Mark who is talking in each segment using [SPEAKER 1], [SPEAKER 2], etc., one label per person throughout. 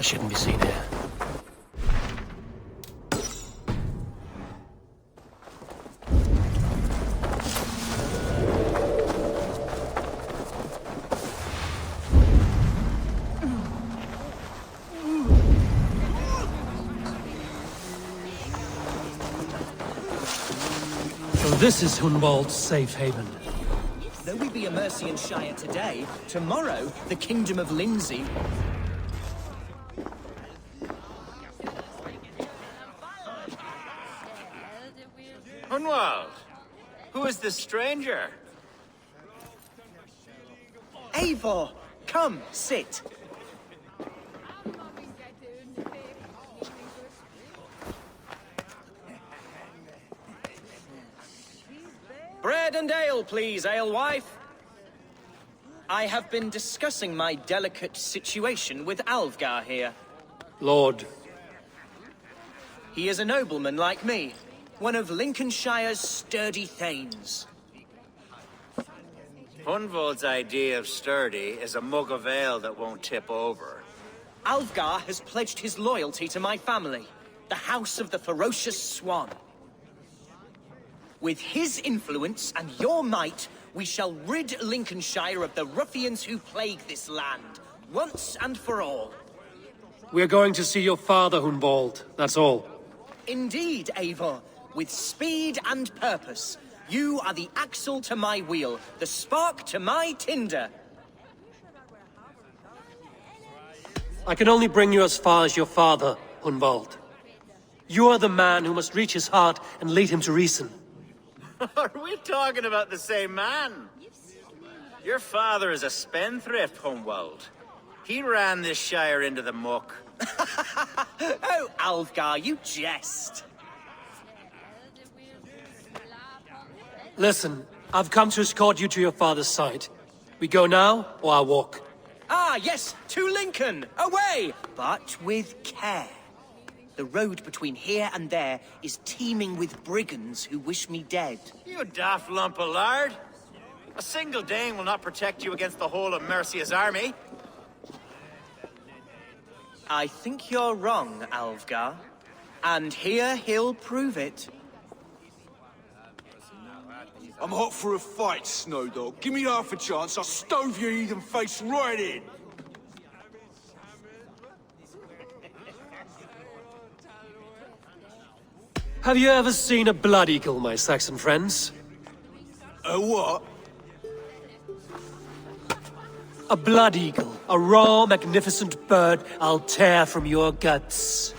[SPEAKER 1] shouldn't be seen here. So this is Hunwald's safe haven.
[SPEAKER 2] Though we be a Mercian Shire today, tomorrow the Kingdom of Lindsey...
[SPEAKER 3] Hunwald, who is this stranger?
[SPEAKER 2] Eivor, come, sit. Bread and ale, please, alewife. I have been discussing my delicate situation with Alvgar here.
[SPEAKER 1] Lord.
[SPEAKER 2] He is a nobleman like me, one of Lincolnshire's sturdy thanes.
[SPEAKER 3] Hunwald's idea of sturdy is a mug of ale that won't tip over.
[SPEAKER 2] Alvgar has pledged his loyalty to my family, the House of the Ferocious Swan. With his influence and your might, we shall rid Lincolnshire of the ruffians who plague this land, once and for all.
[SPEAKER 1] We're going to see your father, Hunwald. That's all.
[SPEAKER 2] Indeed, Eivor. With speed and purpose. You are the axle to my wheel, the spark to my tinder.
[SPEAKER 1] I can only bring you as far as your father, Hunwald. You are the man who must reach his heart and lead him to reason.
[SPEAKER 3] Are we talking about the same man? Your father is a spendthrift, Hunwald. He ran this shire into the muck.
[SPEAKER 2] Oh, Alvgar, you jest.
[SPEAKER 1] Listen, I've come to escort you to your father's side. We go now, or I walk?
[SPEAKER 2] Ah, yes, to Lincoln! Away! But with care. The road between here and there is teeming with brigands who wish me dead.
[SPEAKER 3] You daft lump of lard. A single Dane will not protect you against the whole of Mercia's army.
[SPEAKER 2] I think you're wrong, Alvgar. And here he'll prove it.
[SPEAKER 4] I'm hot for a fight, Snowdog. Give me half a chance, I'll stove your heathen face right in.
[SPEAKER 1] Have you ever seen a blood eagle, my Saxon friends?
[SPEAKER 4] A what?
[SPEAKER 1] A blood eagle. A raw, magnificent bird I'll tear from your guts.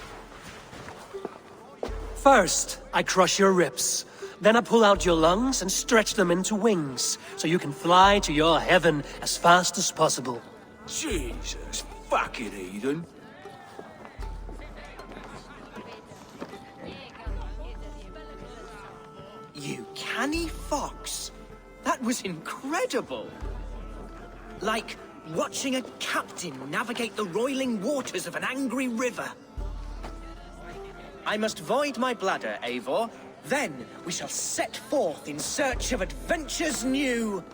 [SPEAKER 1] First, I crush your ribs. Then I pull out your lungs and stretch them into wings, so you can fly to your heaven as fast as possible.
[SPEAKER 4] Jesus, fucking heathen.
[SPEAKER 2] You canny fox. That was incredible. Like watching a captain navigate the roiling waters of an angry river. I must void my bladder, Eivor. Then we shall set forth in search of adventures new.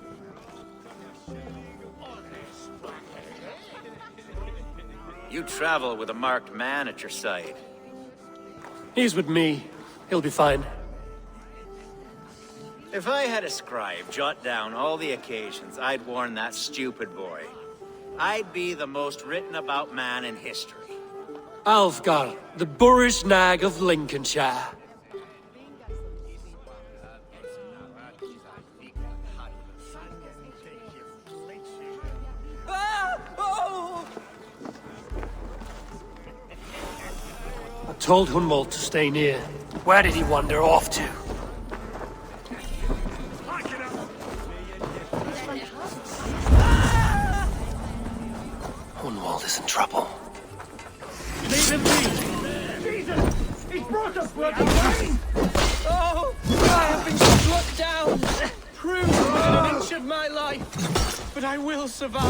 [SPEAKER 3] You travel with a marked man at your side.
[SPEAKER 1] He's with me. He'll be fine.
[SPEAKER 3] If I had a scribe jot down all the occasions I'd warn that stupid boy, I'd be the most written about man in history.
[SPEAKER 1] Alvgar, the boorish nag of Lincolnshire. I told Hunwald to stay near. Where did he wander off to? Hunwald is in trouble.
[SPEAKER 4] Leave him be! Jesus! He's brought us bloody wine!
[SPEAKER 2] Oh, I have been struck down. Prove within an inch of my life. But I will survive.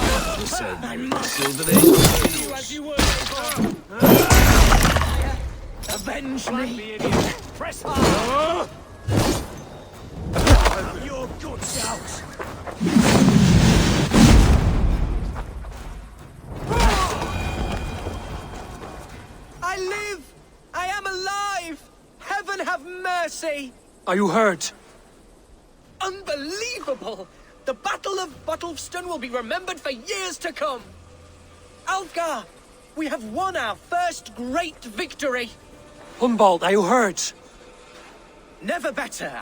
[SPEAKER 2] I must kill you as you were, Eivor. Avenge me.
[SPEAKER 4] Press hard! Your guts out!
[SPEAKER 2] see.
[SPEAKER 1] Are you hurt?
[SPEAKER 2] Unbelievable! The Battle of Bottleston will be remembered for years to come. Alfgar, we have won our first great victory.
[SPEAKER 1] Humboldt, are you hurt?
[SPEAKER 2] Never better,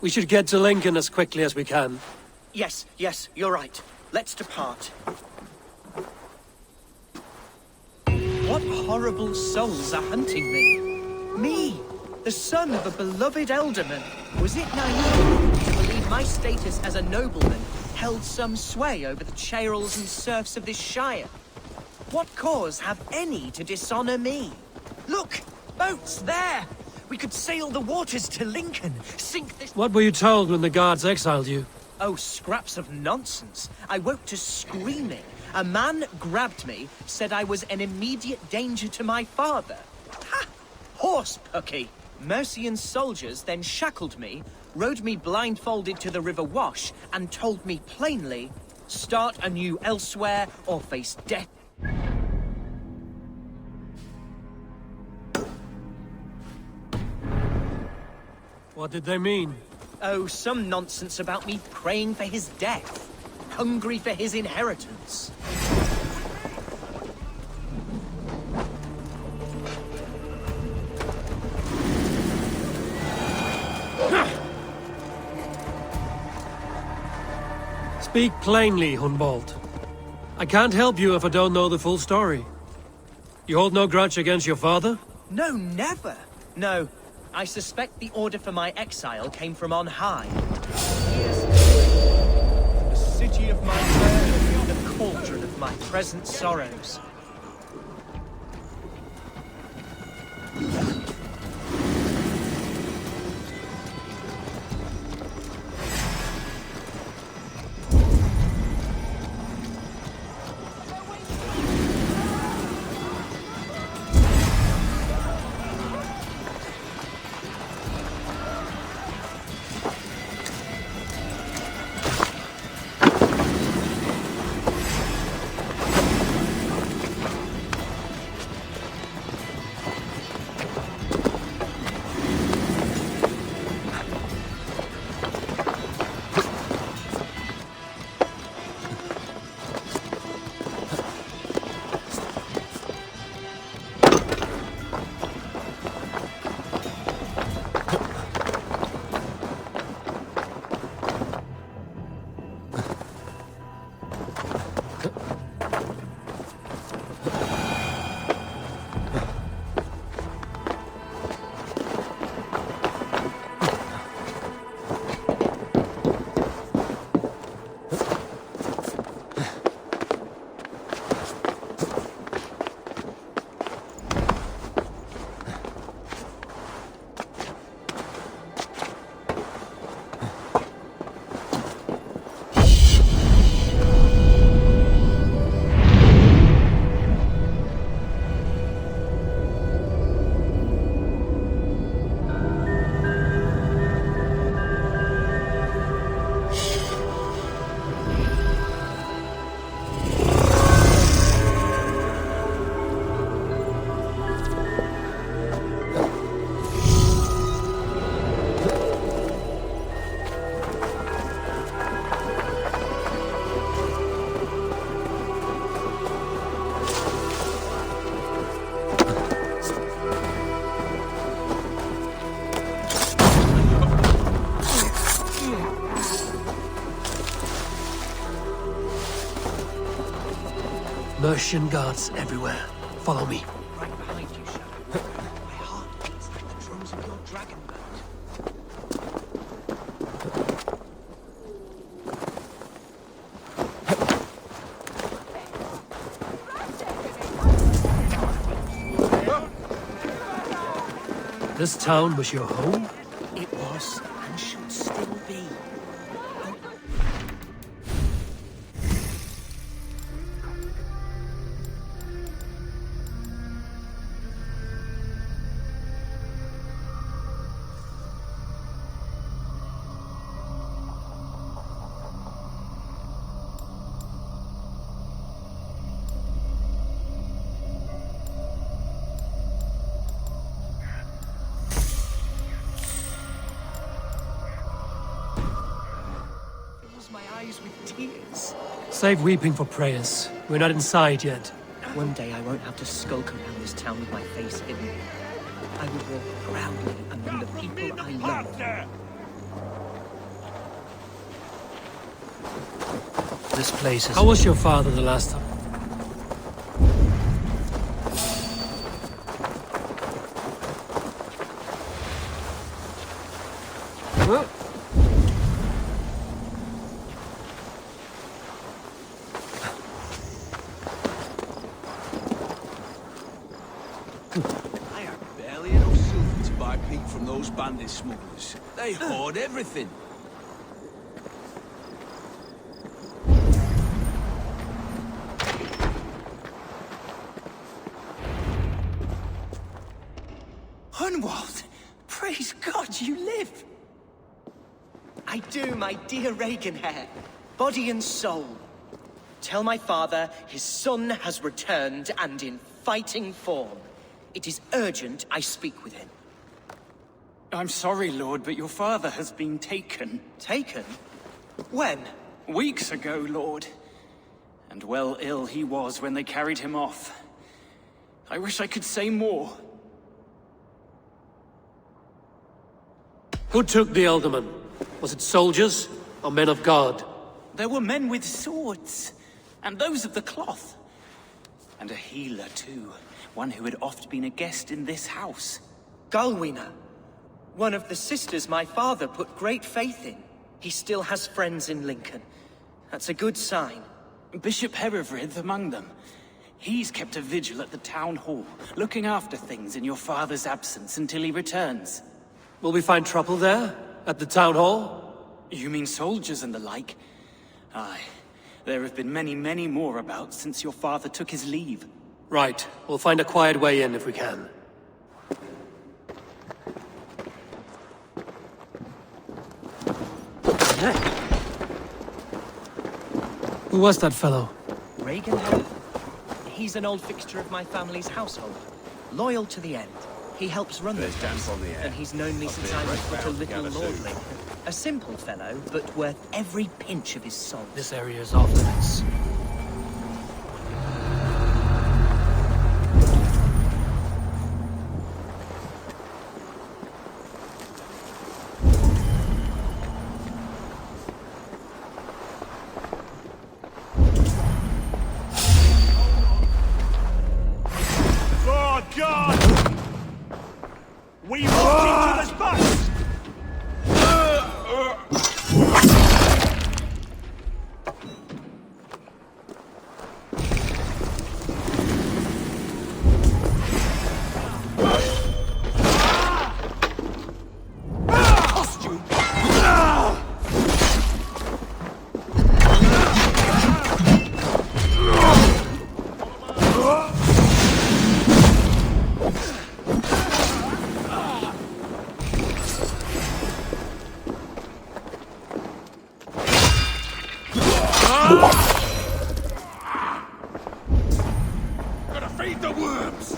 [SPEAKER 1] We should get to Lincoln as quickly as we can.
[SPEAKER 2] Yes, you're right. Let's depart. What horrible souls are hunting me? Me, the son of a beloved elderman. Was it naive to believe my status as a nobleman held some sway over the churls and serfs of this shire? What cause have any to dishonor me? Look! Boats there! We could sail the waters to Lincoln, sink this...
[SPEAKER 1] What were you told when the guards exiled you?
[SPEAKER 2] Oh, scraps of nonsense. I woke to screaming. A man grabbed me, said I was an immediate danger to my father. Ha! Horse pucky! Mercian soldiers then shackled me, rode me blindfolded to the River Wash, and told me plainly, start anew elsewhere or face death.
[SPEAKER 1] What did they mean?
[SPEAKER 2] Oh, some nonsense about me praying for his death, hungry for his inheritance.
[SPEAKER 1] Speak plainly, Humboldt. I can't help you if I don't know the full story. You hold no grudge against your father?
[SPEAKER 2] No, never. No, I suspect the order for my exile came from on high. Yes. The city of my birth, the cauldron of my present sorrows.
[SPEAKER 1] Mercian guards everywhere. Follow me.
[SPEAKER 2] Right behind you, Shadow. My heart beats like the drums of your dragon boat.
[SPEAKER 1] This town was your home?
[SPEAKER 2] It was, and should still be. my eyes with tears.
[SPEAKER 1] Save weeping for prayers. We're not inside yet.
[SPEAKER 2] One day I won't have to skulk around this town with my face hidden. I will walk proudly among the people I love.
[SPEAKER 1] This place is... How was your father the last time? Huh?
[SPEAKER 4] I have barely enough silver to buy peat from those bandit smugglers. They hoard everything.
[SPEAKER 2] Hunwald! Praise God you live! I do, my dear Reaganhair. Body and soul. Tell my father his son has returned and in fighting form. It is urgent I speak with him.
[SPEAKER 5] I'm sorry, Lord, but your father has been taken.
[SPEAKER 2] Taken? When?
[SPEAKER 5] Weeks ago, Lord. And well ill he was when they carried him off. I wish I could say more.
[SPEAKER 1] Who took the Alderman? Was it soldiers or men of God?
[SPEAKER 5] There were men with swords, and those of the cloth. And a healer, too. One who had oft been a guest in this house.
[SPEAKER 2] Galwina. One of the sisters my father put great faith in. He still has friends in Lincoln. That's a good sign.
[SPEAKER 5] Bishop Herefrith among them. He's kept a vigil at the town hall, looking after things in your father's absence until he returns.
[SPEAKER 1] Will we find trouble there? At the town hall?
[SPEAKER 5] You mean soldiers and the like? Aye. There have been many, many more about since your father took his leave.
[SPEAKER 1] Right. We'll find a quiet way in if we can. Who was that fellow?
[SPEAKER 2] Reaganhair. He's an old fixture of my family's household. Loyal to the end. He helps run the place, and he's known me since I was but a little lordling. A simple fellow, but worth every pinch of his soul.
[SPEAKER 1] This area is off limits.
[SPEAKER 4] Gotta feed the worms!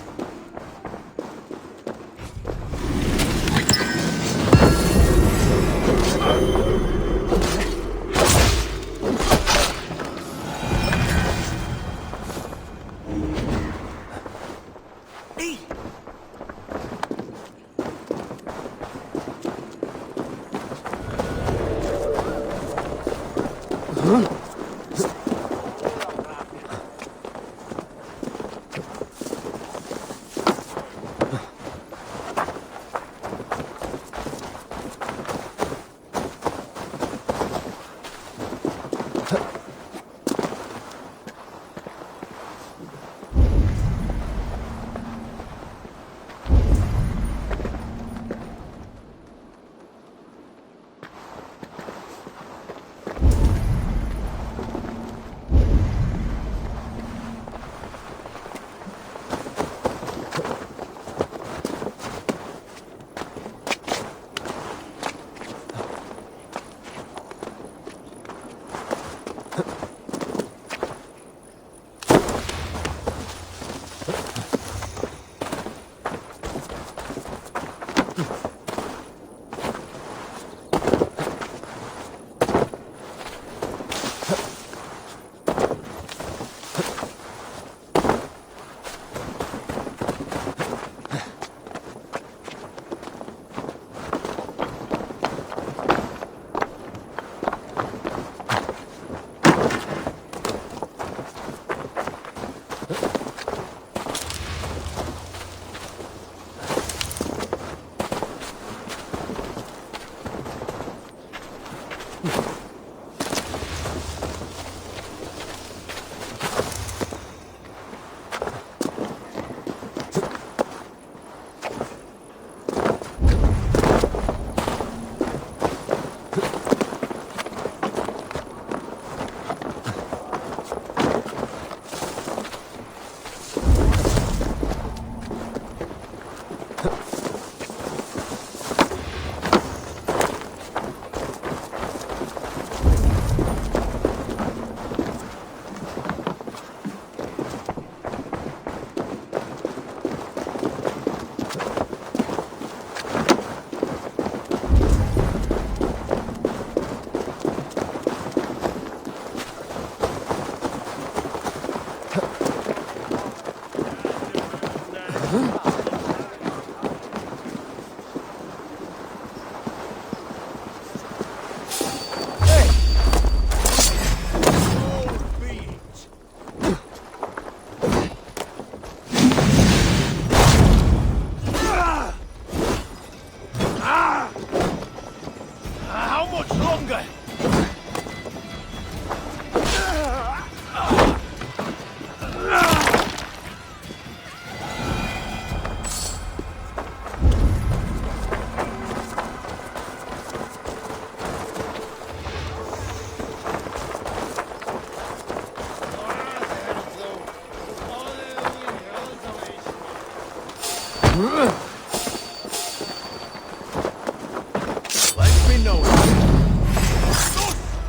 [SPEAKER 4] Let me know.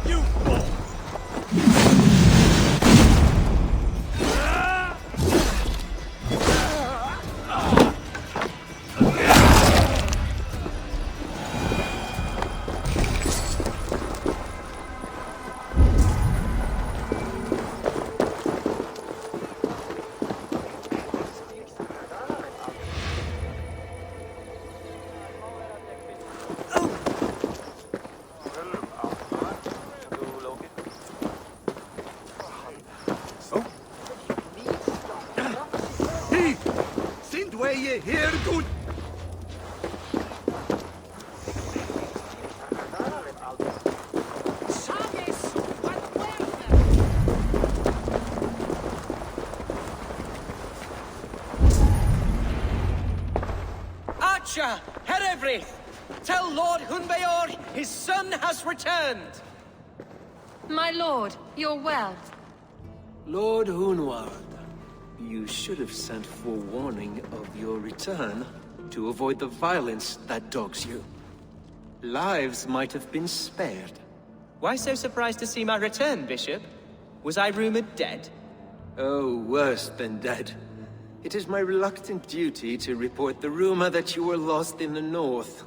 [SPEAKER 4] You fool!
[SPEAKER 6] Way here, good.
[SPEAKER 2] Archer, Herevri, tell Lord Hunbeor his son has returned.
[SPEAKER 7] My lord, you're well.
[SPEAKER 1] Lord Hunward, you should have sent forewarning of your return to avoid the violence that dogs you. Lives might have been spared.
[SPEAKER 2] Why so surprised to see my return, Bishop? Was I rumored dead?
[SPEAKER 1] Oh, worse than dead. It is my reluctant duty to report the rumor that you were lost in the north,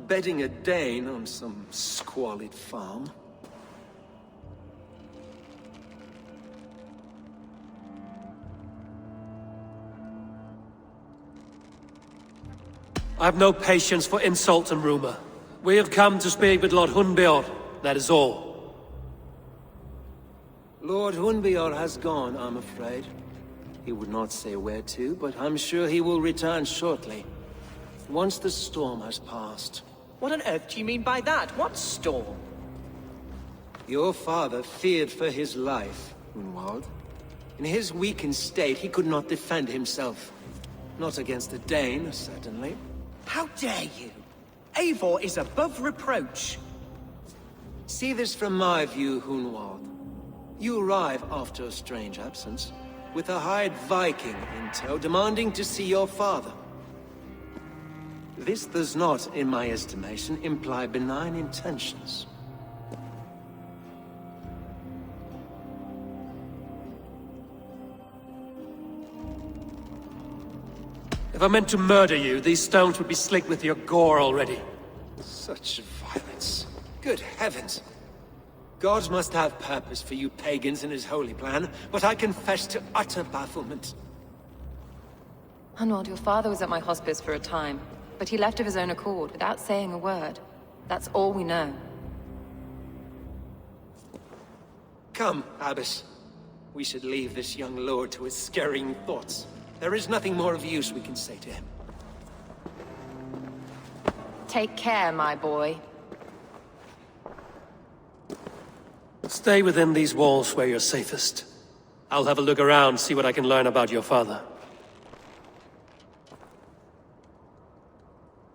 [SPEAKER 1] bedding a Dane on some squalid farm. I've no patience for insult and rumor. We have come to speak with Lord Hunbeor, that is all. Lord Hunbeor has gone, I'm afraid. He would not say where to, but I'm sure he will return shortly. Once the storm has passed.
[SPEAKER 2] What on earth do you mean by that? What storm?
[SPEAKER 1] Your father feared for his life, Hunwald. In his weakened state, he could not defend himself. Not against a Dane, certainly.
[SPEAKER 2] How dare you? Eivor is above reproach.
[SPEAKER 1] See this from my view, Hunwald. You arrive after a strange absence, with a hired Viking in tow demanding to see your father. This does not, in my estimation, imply benign intentions. If I meant to murder you, these stones would be slicked with your gore already. Such violence. Good heavens. God must have purpose for you pagans in his holy plan, but I confess to utter bafflement.
[SPEAKER 7] Hunwald, your father was at my hospice for a time, but he left of his own accord without saying a word. That's all we know.
[SPEAKER 1] Come, Abbess. We should leave this young lord to his scurrying thoughts. There is nothing more of use we can say to him.
[SPEAKER 7] Take care, my boy.
[SPEAKER 1] Stay within these walls where you're safest. I'll have a look around, see what I can learn about your father.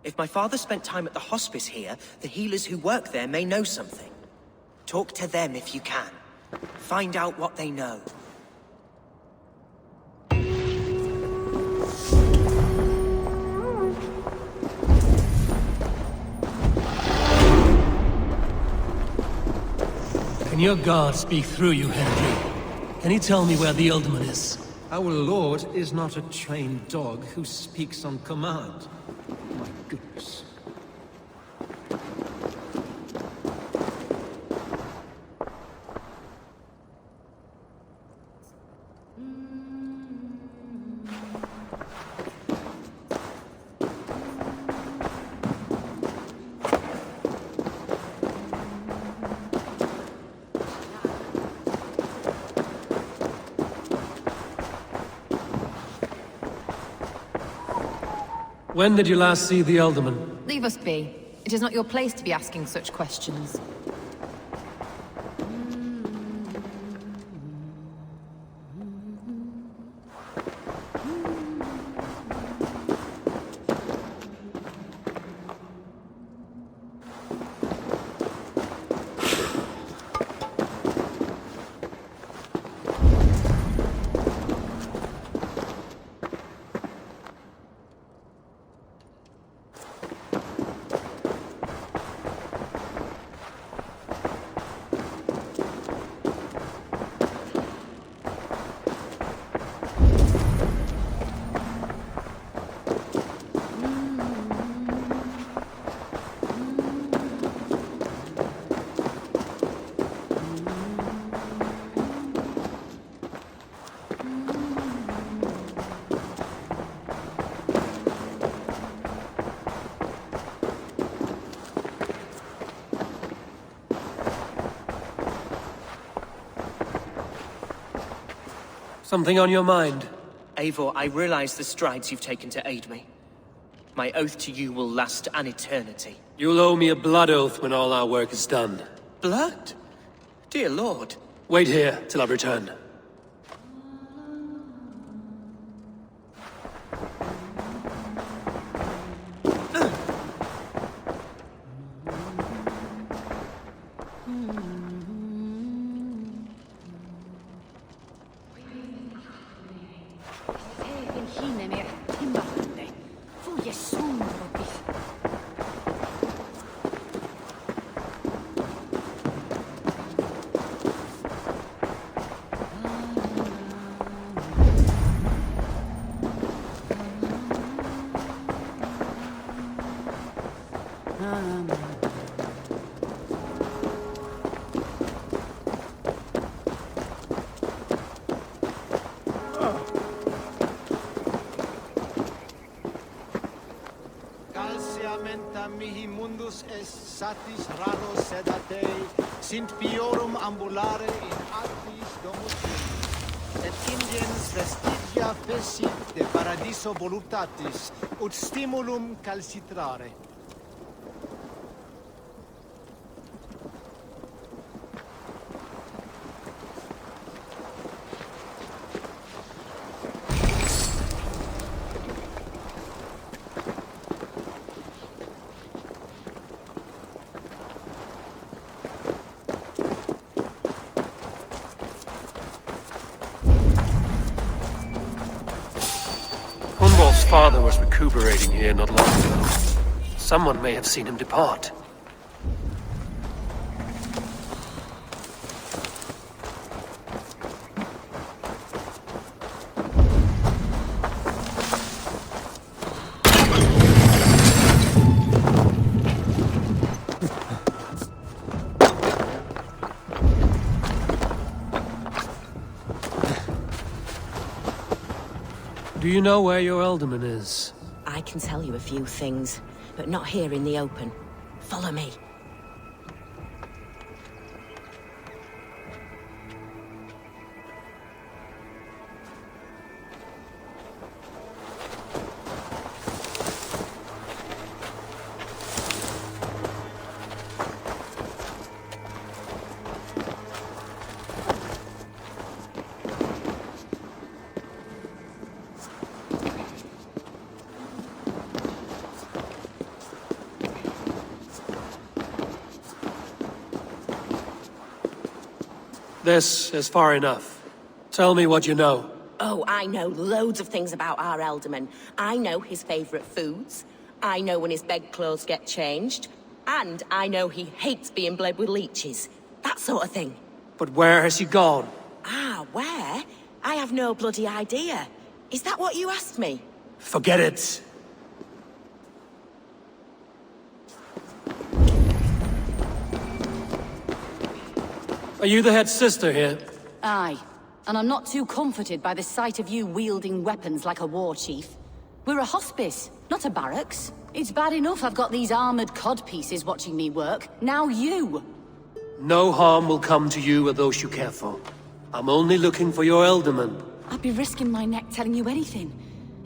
[SPEAKER 6] If my father spent time at the hospice here, the healers who work there may know something. Talk to them if you can. Find out what they know.
[SPEAKER 8] Can your God speak through you, Henry? Can he tell me where the Alderman is?
[SPEAKER 1] Our lord is not a trained dog who speaks on command. My goodness.
[SPEAKER 8] When did you last see the Alderman?
[SPEAKER 7] Leave us be. It is not your place to be asking such questions.
[SPEAKER 8] Something on your mind?
[SPEAKER 6] Eivor, I realize the strides you've taken to aid me. My oath to you will last an eternity.
[SPEAKER 8] You'll owe me a blood oath when all our work is done.
[SPEAKER 6] Blood? Dear Lord.
[SPEAKER 8] Wait here till I return.
[SPEAKER 9] mihi mundus est satis raro sedate, sint piorum ambulare in artis domus et ingens vestigia fecit de paradiso voluptatis, ut stimulum calcitrare.
[SPEAKER 8] Hunwald's father was recuperating here not long ago. Someone may have seen him depart. Do you know where your alderman is?
[SPEAKER 10] I can tell you a few things, but not here in the open. Follow me.
[SPEAKER 8] This is far enough. Tell me what you know.
[SPEAKER 10] Oh, I know loads of things about our Elderman. I know his favourite foods. I know when his bedclothes get changed. And I know he hates being bled with leeches. That sort of thing.
[SPEAKER 8] But where has he gone?
[SPEAKER 10] Ah, where? I have no bloody idea. Is that what you asked me?
[SPEAKER 8] Forget it. Are you the head sister here?
[SPEAKER 11] Aye. And I'm not too comforted by the sight of you wielding weapons like a war chief. We're a hospice, not a barracks. It's bad enough I've got these armored codpieces watching me work. Now you!
[SPEAKER 8] No harm will come to you or those you care for. I'm only looking for your Elderman.
[SPEAKER 11] I'd be risking my neck telling you anything.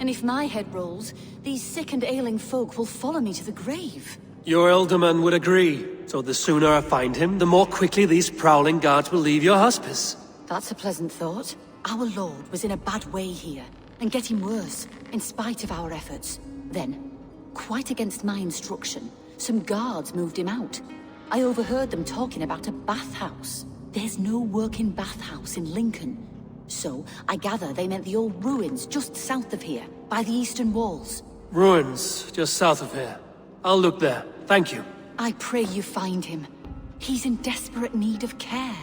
[SPEAKER 11] And if my head rolls, these sick and ailing folk will follow me to the grave.
[SPEAKER 8] Your Elderman would agree. So the sooner I find him, the more quickly these prowling guards will leave your hospice.
[SPEAKER 11] That's a pleasant thought. Our lord was in a bad way here, and getting worse, in spite of our efforts. Then, quite against my instruction, some guards moved him out. I overheard them talking about a bathhouse. There's no working bathhouse in Lincoln. So, I gather they meant the old ruins just south of here, by the eastern walls.
[SPEAKER 8] Ruins, just south of here. I'll look there. Thank you.
[SPEAKER 11] I pray you find him. He's in desperate need of care.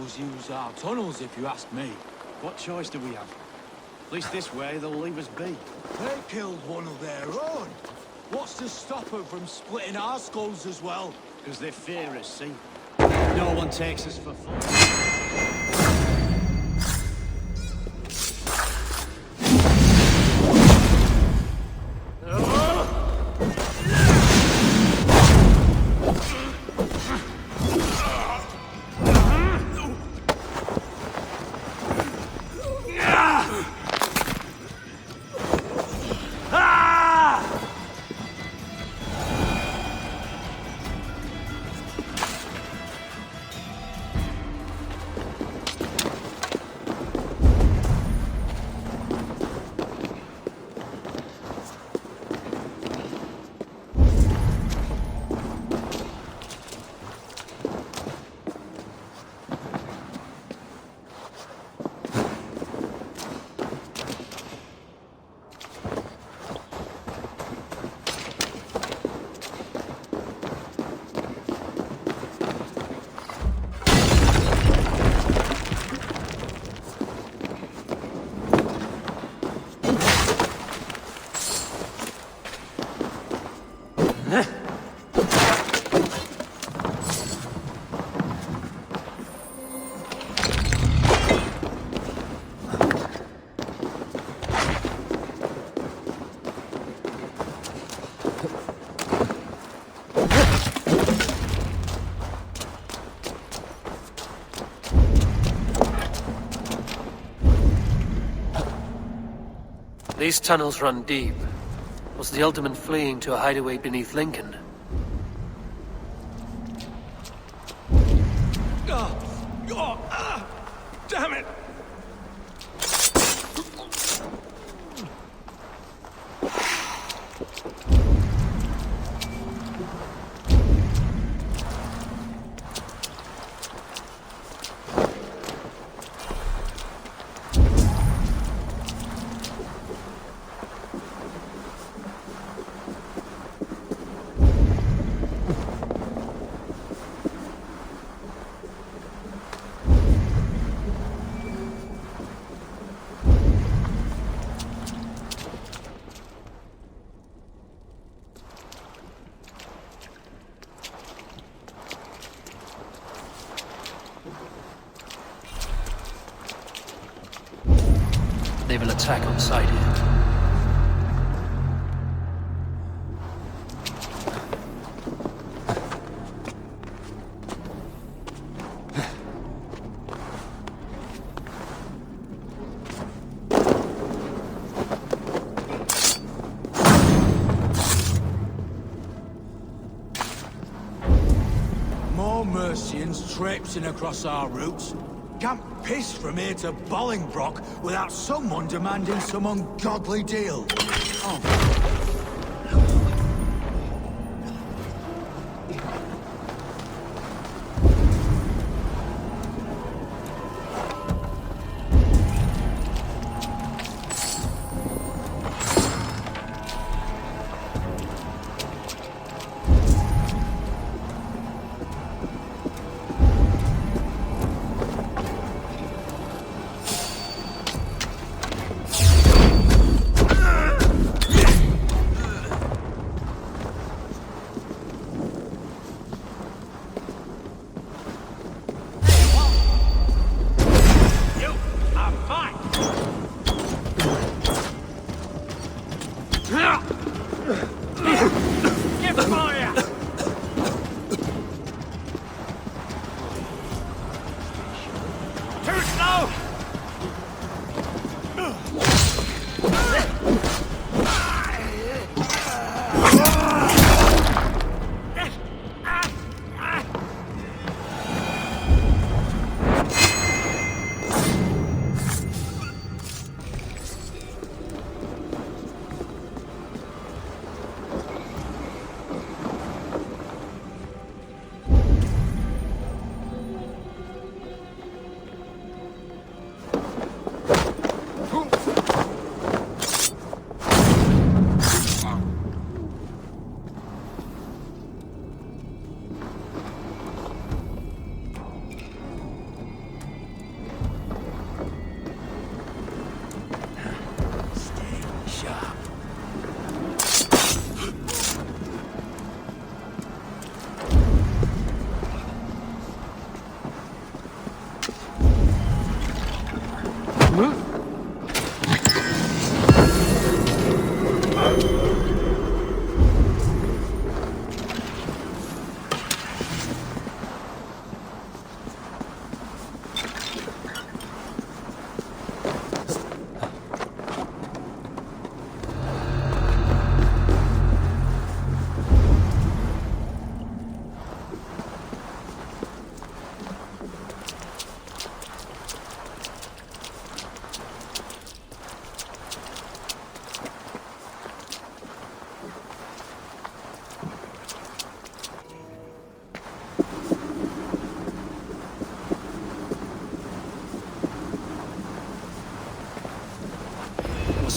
[SPEAKER 4] always use our tunnels, if you ask me.
[SPEAKER 9] What choice do we have? At least this way, they'll leave us be.
[SPEAKER 4] They killed one of their own. What's to stop them from splitting our skulls as well?
[SPEAKER 9] Because they fear us, see? No one takes us for fun.
[SPEAKER 8] These tunnels run deep. Was the Ultimate fleeing to a hideaway beneath Lincoln?
[SPEAKER 4] Damn it!
[SPEAKER 8] They will attack on sight here.
[SPEAKER 4] More Mercians traipsing across our routes. Can't piss from here to Bolingbroke without someone demanding some ungodly deal.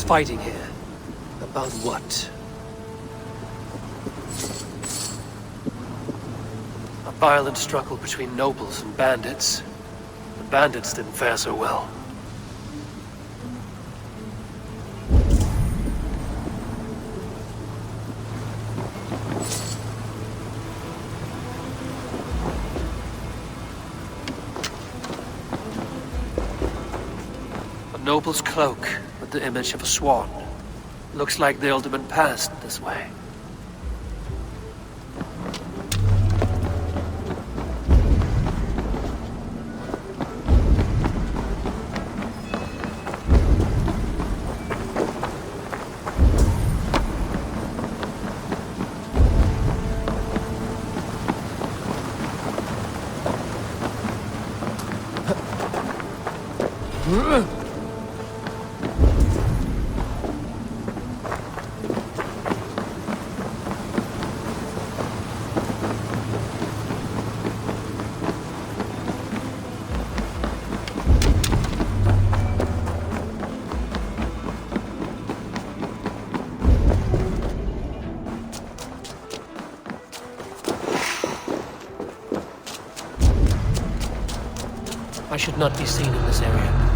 [SPEAKER 8] nobles fighting here. About what? A violent struggle between nobles and bandits. The bandits didn't fare so well. A noble's cloak with the image of a swan. Looks like the alderman passed this way. I should not be seen in this area.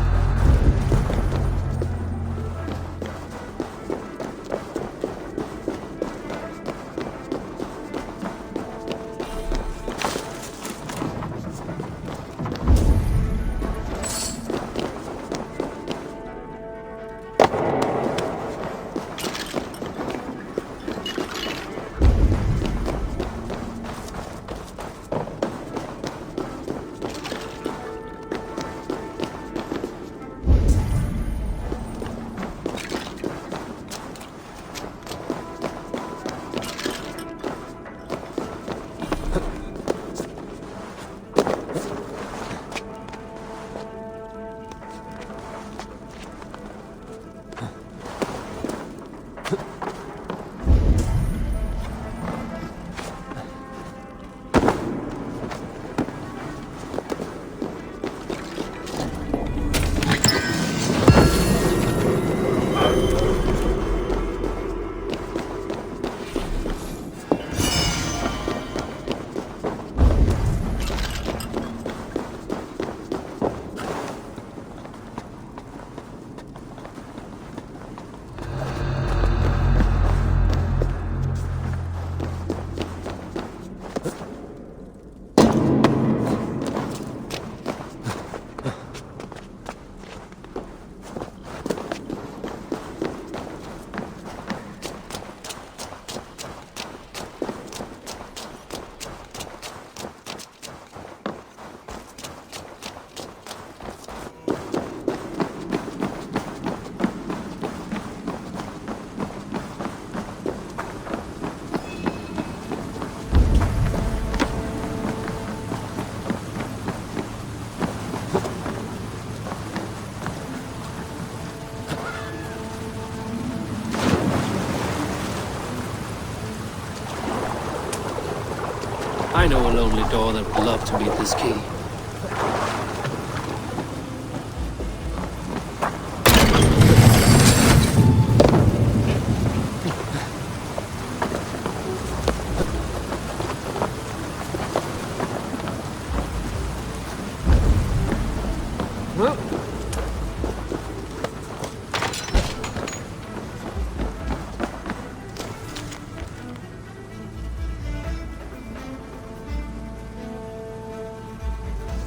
[SPEAKER 8] I know a lonely door that would love to meet this key.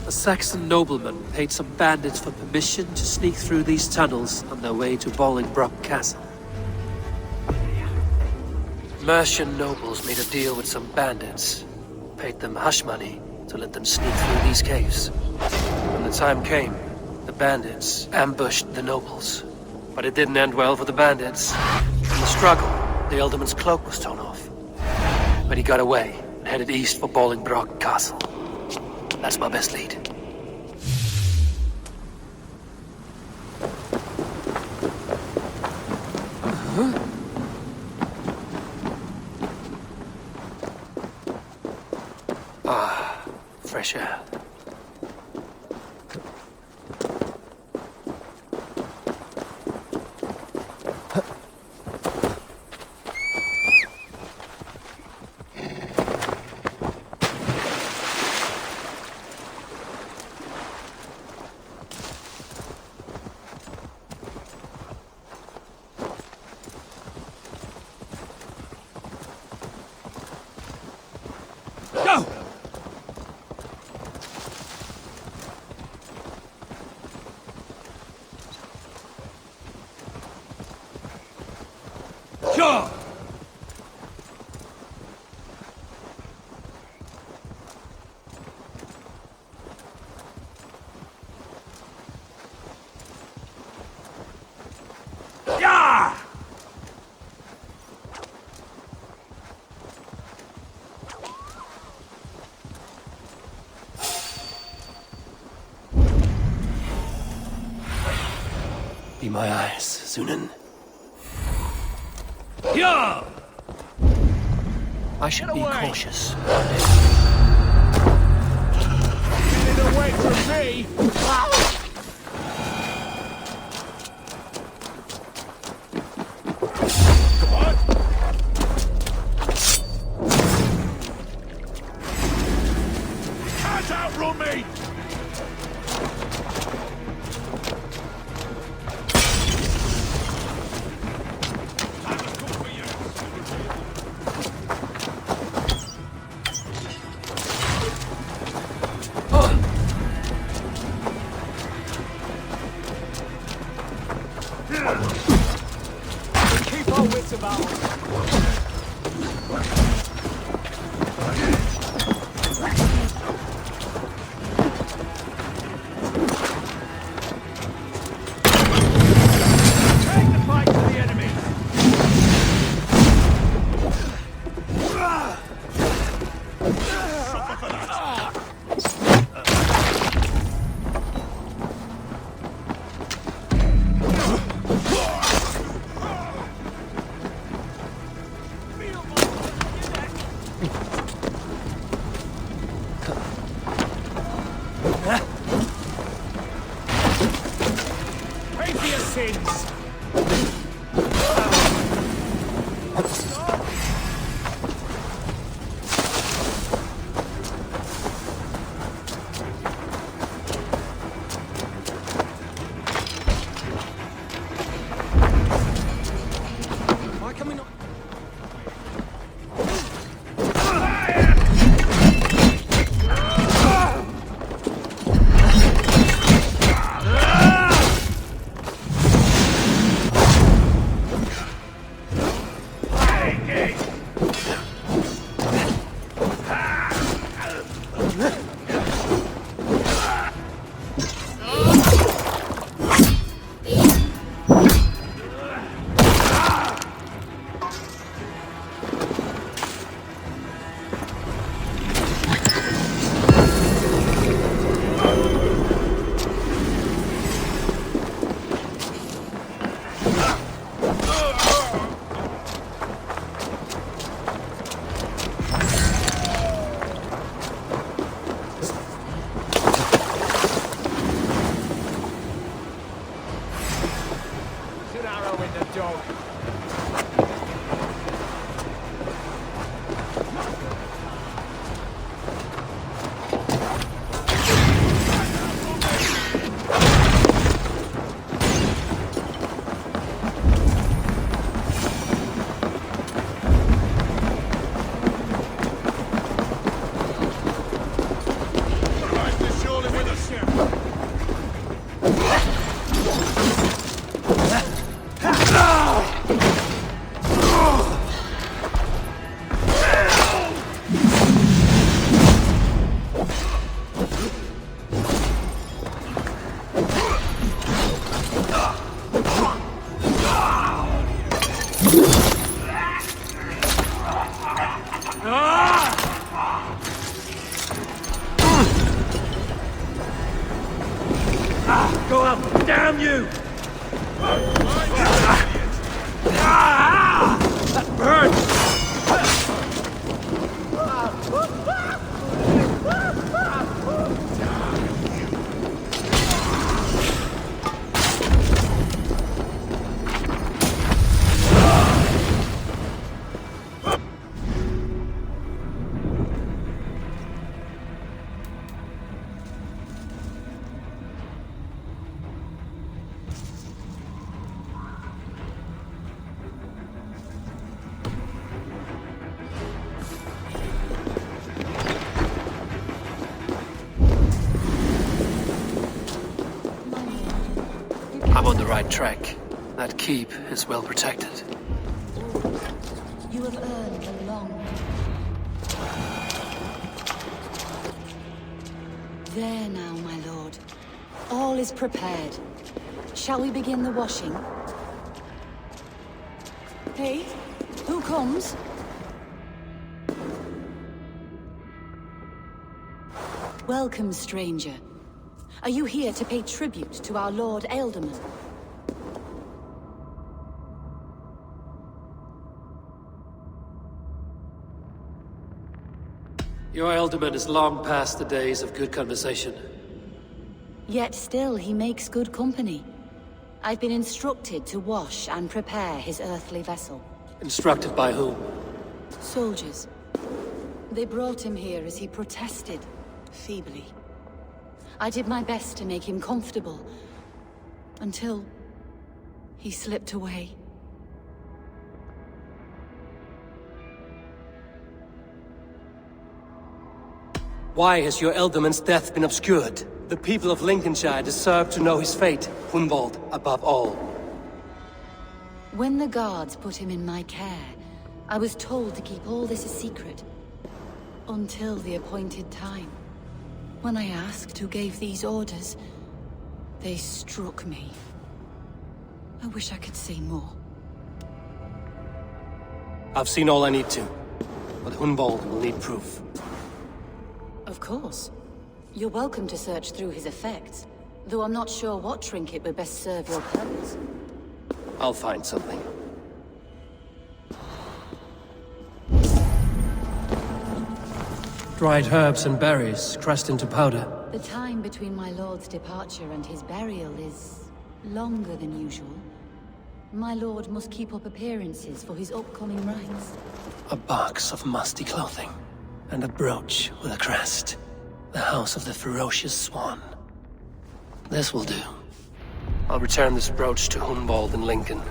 [SPEAKER 8] A Saxon nobleman paid some bandits for permission to sneak through these tunnels on their way to Bolingbroke Castle. Mercian nobles made a deal with some bandits, paid them hush money to let them sneak through these caves. When the time came, the bandits ambushed the nobles. But it didn't end well for the bandits. In the struggle, the alderman's cloak was torn off. But he got away and headed east for Bolingbroke Castle. That's my best lead. Ah, fresh air.
[SPEAKER 4] Sure! Yeah!
[SPEAKER 8] Be my eyes, Zunin.
[SPEAKER 4] Yeah!
[SPEAKER 8] I should be cautious.
[SPEAKER 2] Get away from me!
[SPEAKER 4] Can't outrun me!
[SPEAKER 2] Keep our wits about us. Take the fight to the enemy! Pay for your sins! Why can we not... An arrow in the dog.
[SPEAKER 4] Christ is surely with us.
[SPEAKER 1] Go up! Damn you! That burns!
[SPEAKER 8] I'm on the right track. That keep is well protected.
[SPEAKER 11] You have earned a long... There now, my lord. All is prepared. Shall we begin the washing? Hey, who comes? Welcome, stranger. Are you here to pay tribute to our Lord Ealdorman?
[SPEAKER 8] Your Ealdorman is long past the days of good conversation.
[SPEAKER 11] Yet still he makes good company. I've been instructed to wash and prepare his earthly vessel.
[SPEAKER 8] Instructed by whom?
[SPEAKER 11] Soldiers. They brought him here as he protested, feebly. I did my best to make him comfortable, until he slipped away.
[SPEAKER 8] Why has your Ealdorman's death been obscured? The people of Lincolnshire deserve to know his fate, Hunwald above all.
[SPEAKER 11] When the guards put him in my care, I was told to keep all this a secret. Until the appointed time. When I asked who gave these orders, they struck me. I wish I could say more.
[SPEAKER 8] I've seen all I need to, but Hunwald will need proof.
[SPEAKER 11] Of course. You're welcome to search through his effects, though I'm not sure what trinket would best serve your purpose.
[SPEAKER 8] I'll find something. Dried herbs and berries, crushed into powder.
[SPEAKER 11] The time between my lord's departure and his burial is longer than usual. My lord must keep up appearances for his upcoming rites.
[SPEAKER 8] A box of musty clothing, and a brooch with a crest. The House of the Ferocious Swan. This will do. I'll return this brooch to Hunwald in Lincoln.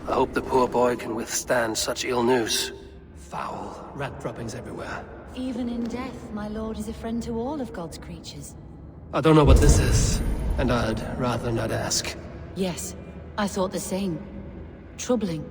[SPEAKER 8] I hope the poor boy can withstand such ill news. Foul rat droppings everywhere.
[SPEAKER 11] Even in death, my lord is a friend to all of God's creatures.
[SPEAKER 8] I don't know what this is, and I'd rather not ask.
[SPEAKER 11] Yes, I thought the same. Troubling.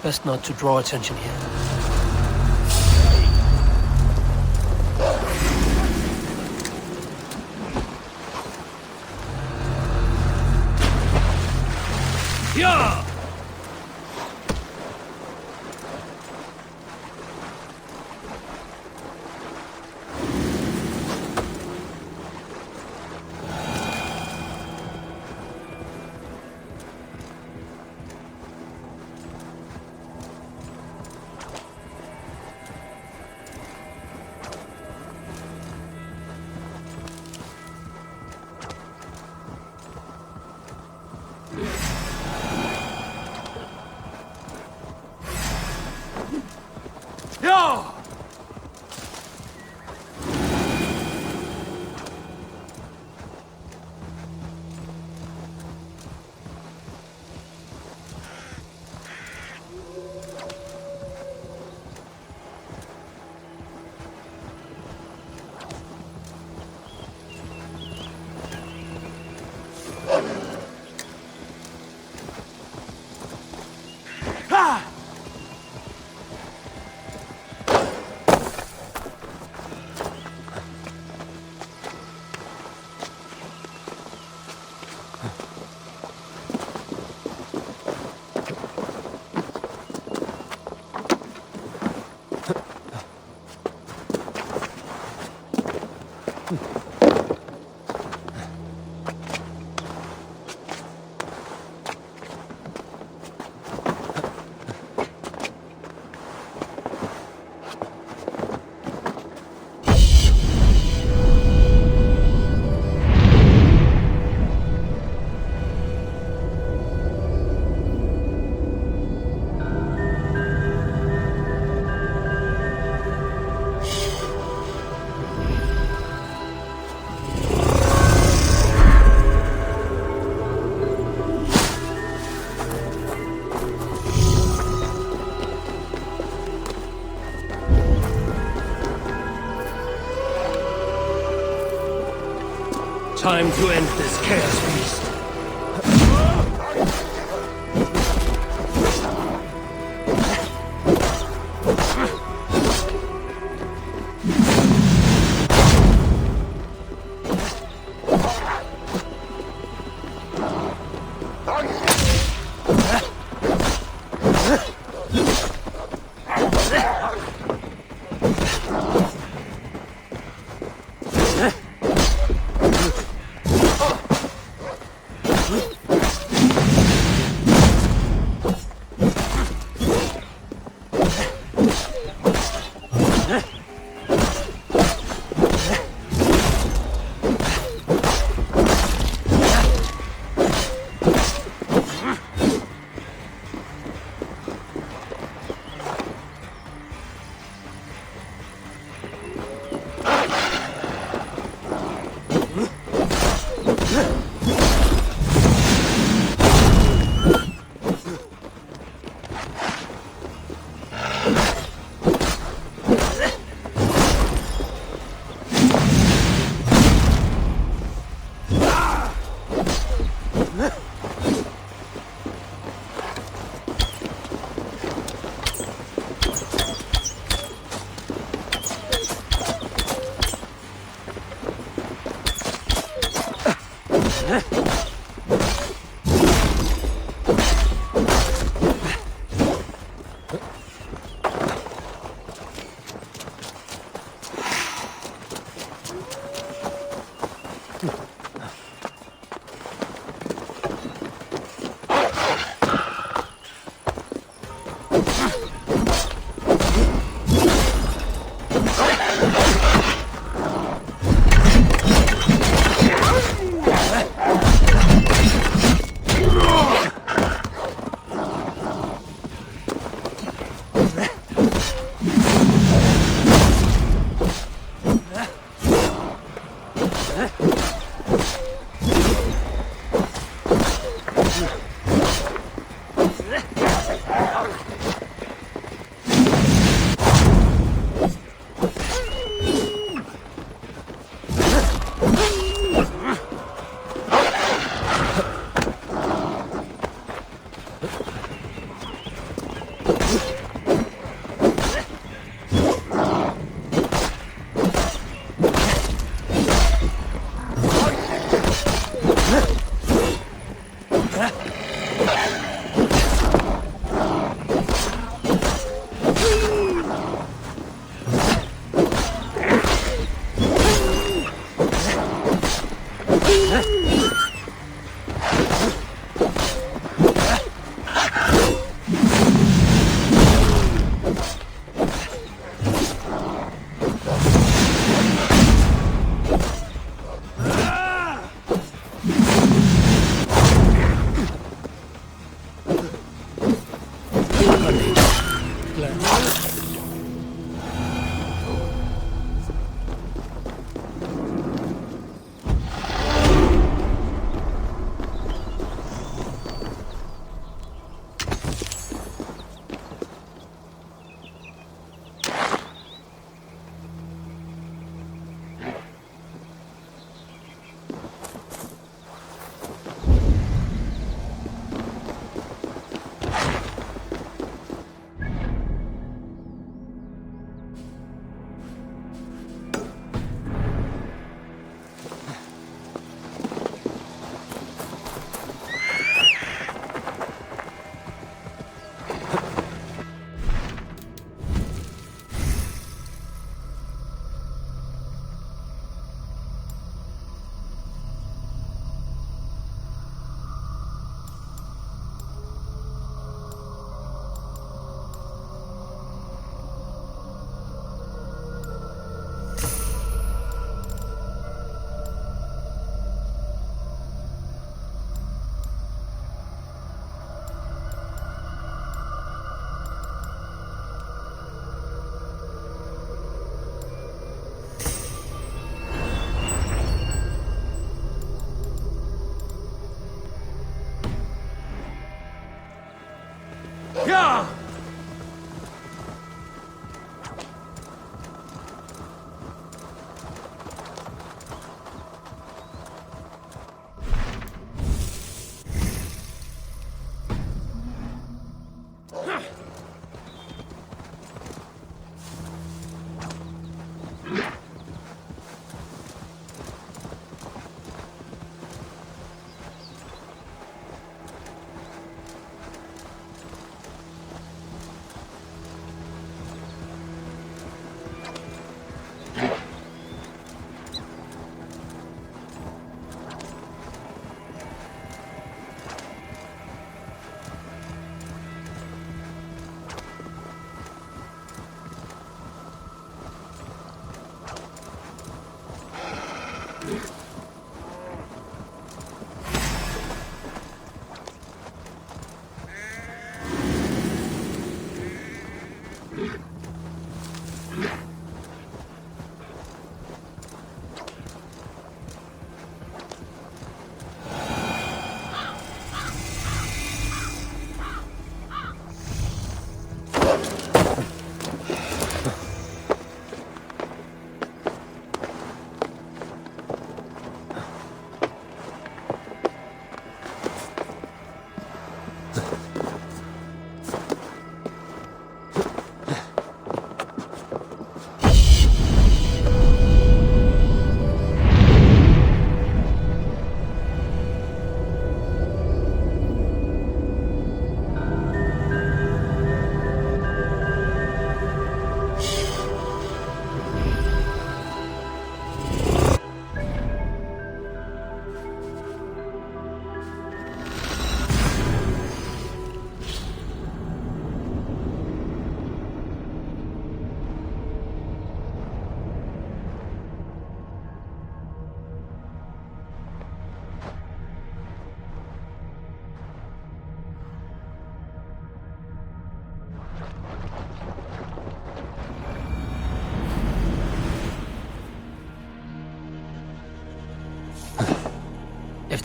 [SPEAKER 8] Best not to draw attention here.
[SPEAKER 2] Yeah!
[SPEAKER 1] Time to end this chaos feast.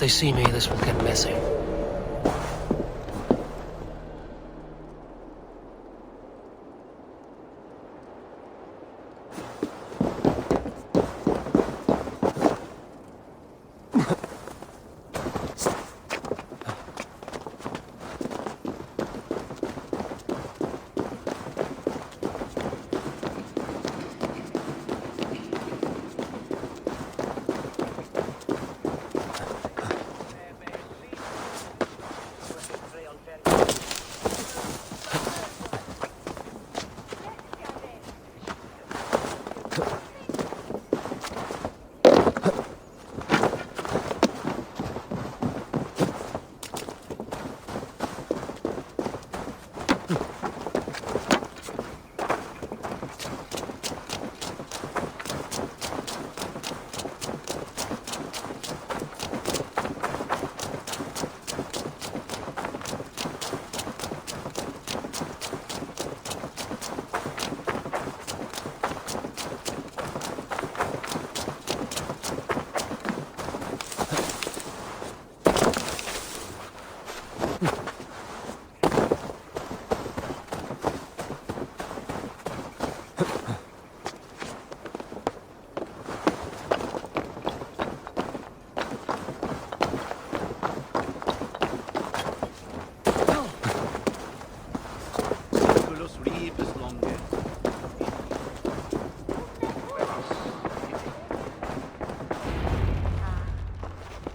[SPEAKER 8] they see me, this will get messy.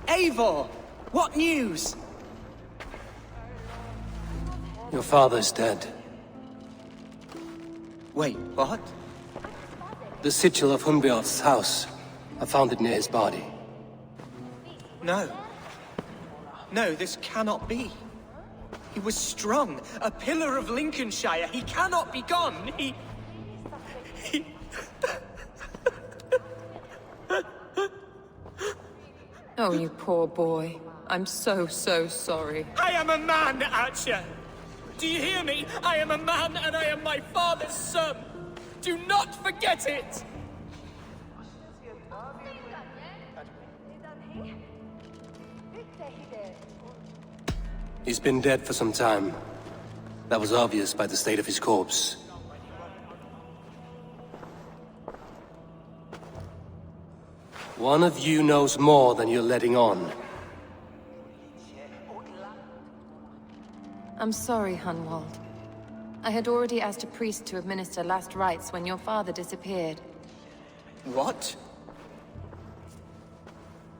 [SPEAKER 6] Eivor! What news?
[SPEAKER 8] Your father's dead.
[SPEAKER 6] Wait, what?
[SPEAKER 8] The sigil of Hunbjorn's house. I found it near his body.
[SPEAKER 6] No. No, this cannot be. He was strong, a pillar of Lincolnshire. He cannot be gone. He...
[SPEAKER 7] Oh, you poor boy. I'm so sorry.
[SPEAKER 2] I am a man, Archer! Do you hear me? I am a man and I am my father's son! Do not forget it!
[SPEAKER 8] He's been dead for some time. That was obvious by the state of his corpse. One of you knows more than you're letting on.
[SPEAKER 7] I'm sorry, Hunwald. I had already asked a priest to administer last rites when your father disappeared.
[SPEAKER 6] What?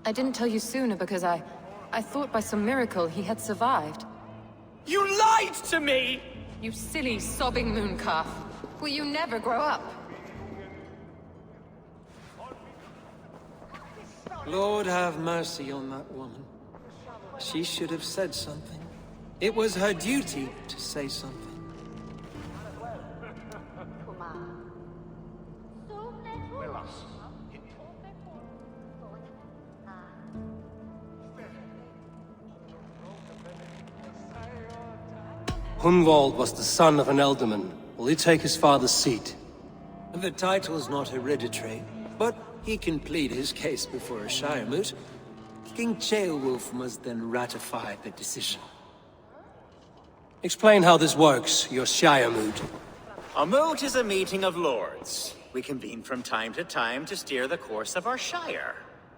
[SPEAKER 7] I didn't tell you sooner because I thought by some miracle he had survived.
[SPEAKER 2] You lied to me!
[SPEAKER 7] You silly, sobbing mooncalf. Will you never grow up?
[SPEAKER 1] Lord have mercy on that woman. She should have said something. It was her duty to say something.
[SPEAKER 8] Hunwald was the son of an ealdorman. Will he take his father's seat?
[SPEAKER 1] The title's not hereditary, but he can plead his case before a Shire moot. King Ceolwulf must then ratify the decision.
[SPEAKER 8] Explain how this works, your Shire moot.
[SPEAKER 3] A moot is a meeting of lords. We convene from time to time to steer the course of our Shire.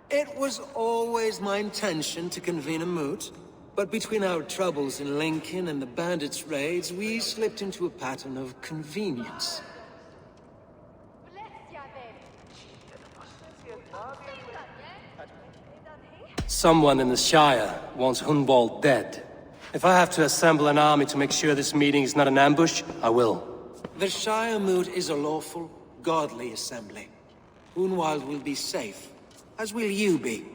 [SPEAKER 1] It was always my intention to convene a moot, but between our troubles in Lincoln and the bandits' raids, we slipped into a pattern of convenience.
[SPEAKER 8] Someone in the Shire wants Hunwald dead. If I have to assemble an army to make sure this meeting is not an ambush, I will.
[SPEAKER 1] The Shire moot is a lawful, godly assembly. Hunwald will be safe, as will you be.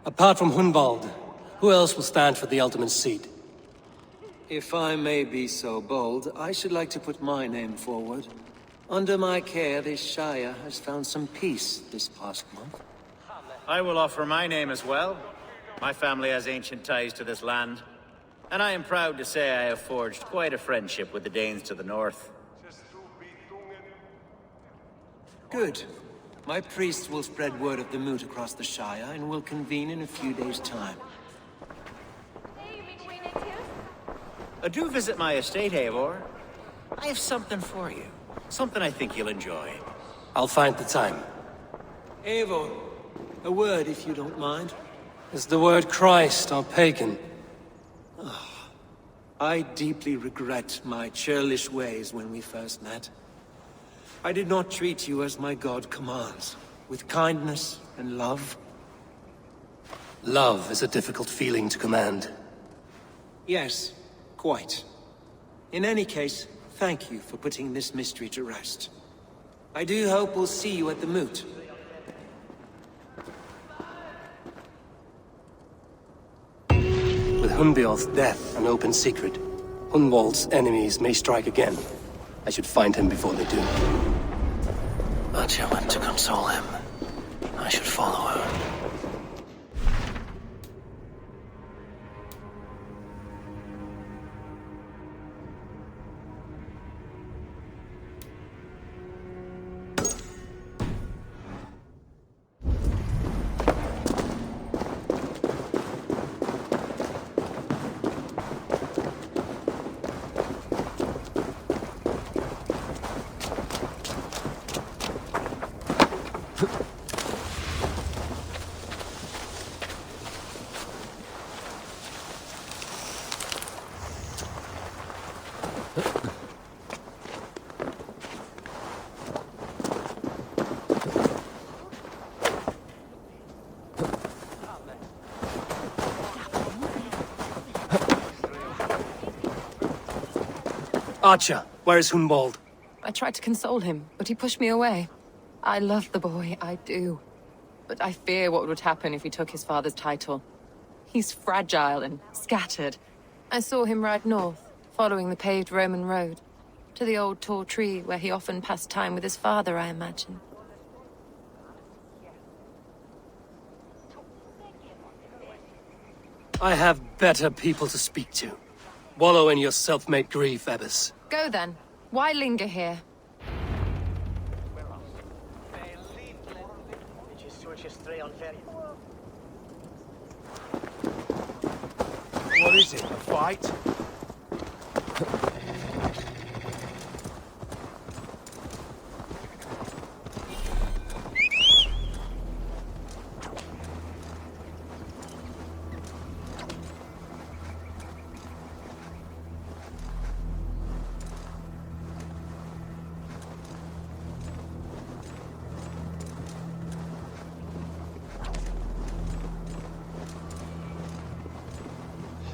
[SPEAKER 8] Apart from Hunwald, who else will stand for the ultimate seat?
[SPEAKER 1] If I may be so bold, I should like to put my name forward. Under my care, this Shire has found some peace this past month.
[SPEAKER 3] I will offer my name as well. My family has ancient ties to this land, and I am proud to say I have forged quite a friendship with the Danes to the north.
[SPEAKER 1] Good. My priests will spread word of the moot across the Shire and will convene in a few days' time.
[SPEAKER 3] Do visit my estate, Eivor. I have something for you. Something I think you'll enjoy.
[SPEAKER 8] I'll find the time.
[SPEAKER 1] Eivor, a word if you don't mind.
[SPEAKER 8] Is the word Christ or pagan?
[SPEAKER 1] I deeply regret my churlish ways when we first met. I did not treat you as my god commands, with kindness and love.
[SPEAKER 8] Love is a difficult feeling to command.
[SPEAKER 1] Yes, quite. In any case, thank you for putting this mystery to rest. I do hope we'll see you at the moot.
[SPEAKER 8] With Hunbeorth's death an open secret, Hunwald's enemies may strike again. I should find him before they do. Atya went to console him. I should follow her. Atya, where is Hunwald?
[SPEAKER 7] I tried to console him, but he pushed me away. I love the boy, I do. But I fear what would happen if he took his father's title. He's fragile and scattered. I saw him ride north, following the paved Roman road. To the old tall tree where he often passed time with his father, I imagine.
[SPEAKER 8] I have better people to speak to. Wallow in your self-made grief, Abbess.
[SPEAKER 7] Go then. Why linger here?
[SPEAKER 4] What is it, a fight?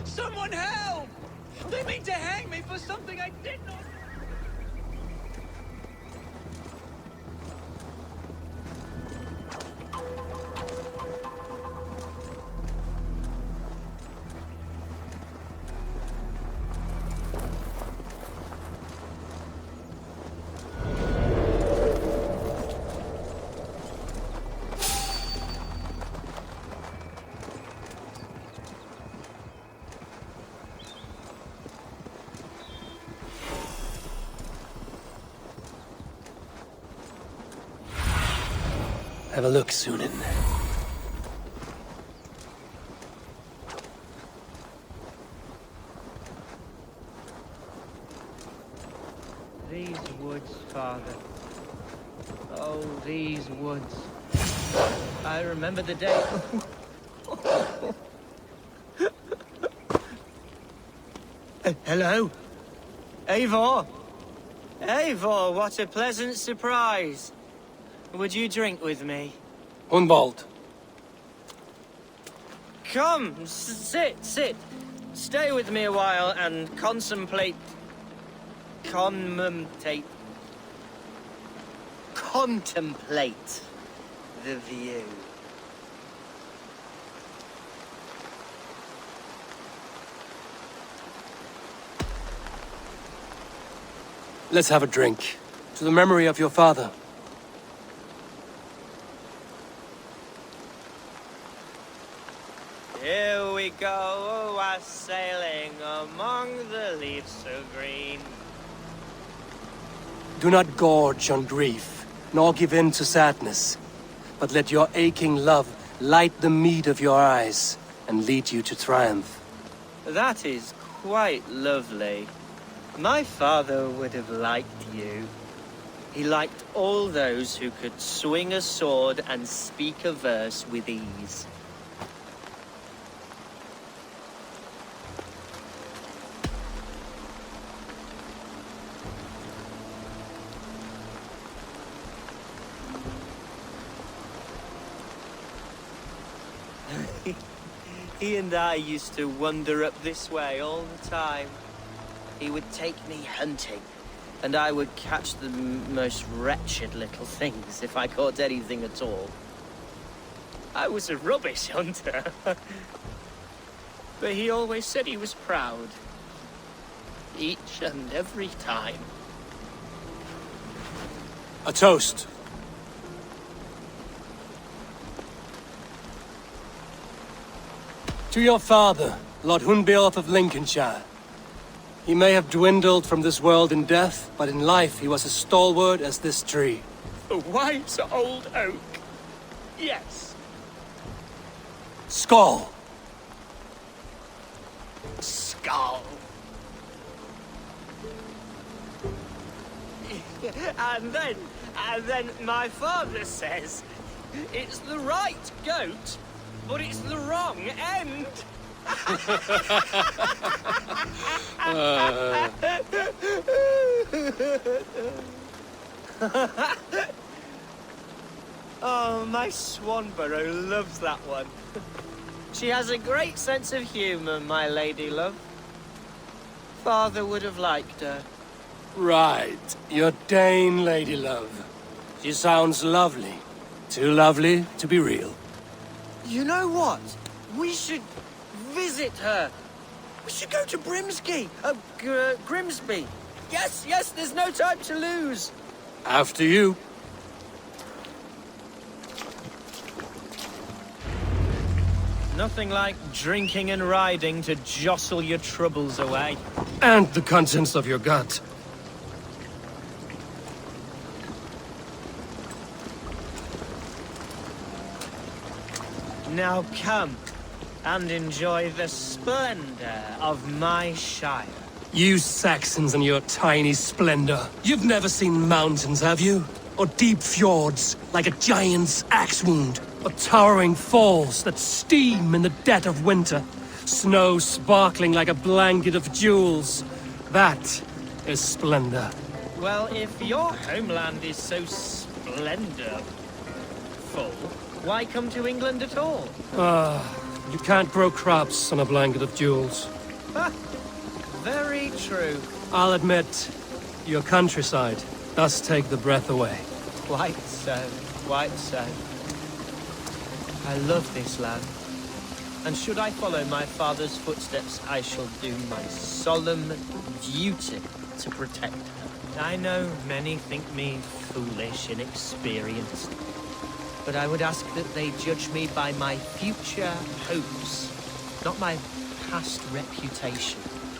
[SPEAKER 2] Someone help! They mean to hang me for something I did not...
[SPEAKER 8] Have a look, Sunan.
[SPEAKER 2] These woods, Father. Oh, these woods. I remember the day... Hello? Eivor? Eivor, what a pleasant surprise. Would you drink with me?
[SPEAKER 8] Hunwald.
[SPEAKER 2] Come, sit. Stay with me a while and contemplate the view.
[SPEAKER 8] Let's have a drink. To the memory of your father.
[SPEAKER 2] Here we go, sailing among the leaves so green.
[SPEAKER 8] Do not gorge on grief, nor give in to sadness. but let your aching love light the mead of your eyes and lead you to triumph.
[SPEAKER 6] That is quite lovely. My father would have liked you. He liked all those who could swing a sword and speak a verse with ease. He and I used to wander up this way all the time. He would take me hunting, and I would catch the most wretched little things if I caught anything at all. I was a rubbish hunter. But he always said he was proud. Each and every time.
[SPEAKER 8] A toast. To your father, Lord Hunbeorth of Lincolnshire. He may have dwindled from this world in death, but in life he was as stalwart as this tree.
[SPEAKER 2] A wise old oak. Yes.
[SPEAKER 8] Skull!
[SPEAKER 2] Skull. And then my father says, it's the right goat, but it's the wrong end.
[SPEAKER 6] Oh, my Swanborough loves that one. She has a great sense of humor, my lady love. Father would have liked her.
[SPEAKER 8] Right, your Dane lady love. She sounds lovely. Too lovely to be real.
[SPEAKER 6] You know what? We should visit her. We should go to Grimsby. Grimsby. Yes, there's no time to lose.
[SPEAKER 8] After you.
[SPEAKER 6] Nothing like drinking and riding to jostle your troubles away.
[SPEAKER 8] And the contents of your gut.
[SPEAKER 6] Now come and enjoy the splendor of my shire.
[SPEAKER 8] You Saxons and your tiny splendor. You've never seen mountains, have you? Or deep fjords, like a giant's axe wound? Or towering falls that steam in the dead of winter? Snow sparkling like a blanket of jewels? That is splendor.
[SPEAKER 6] Well, if your homeland is so splendorful, why come to England at all?
[SPEAKER 8] You can't grow crops on a blanket of jewels.
[SPEAKER 6] Very true.
[SPEAKER 8] I'll admit, your countryside does take the breath away.
[SPEAKER 6] Quite so, quite so. I love this land. And should I follow my father's footsteps, I shall do my solemn duty to protect her. I know many think me foolish, inexperienced, but I would ask that they judge me by my future hopes, not my past reputation.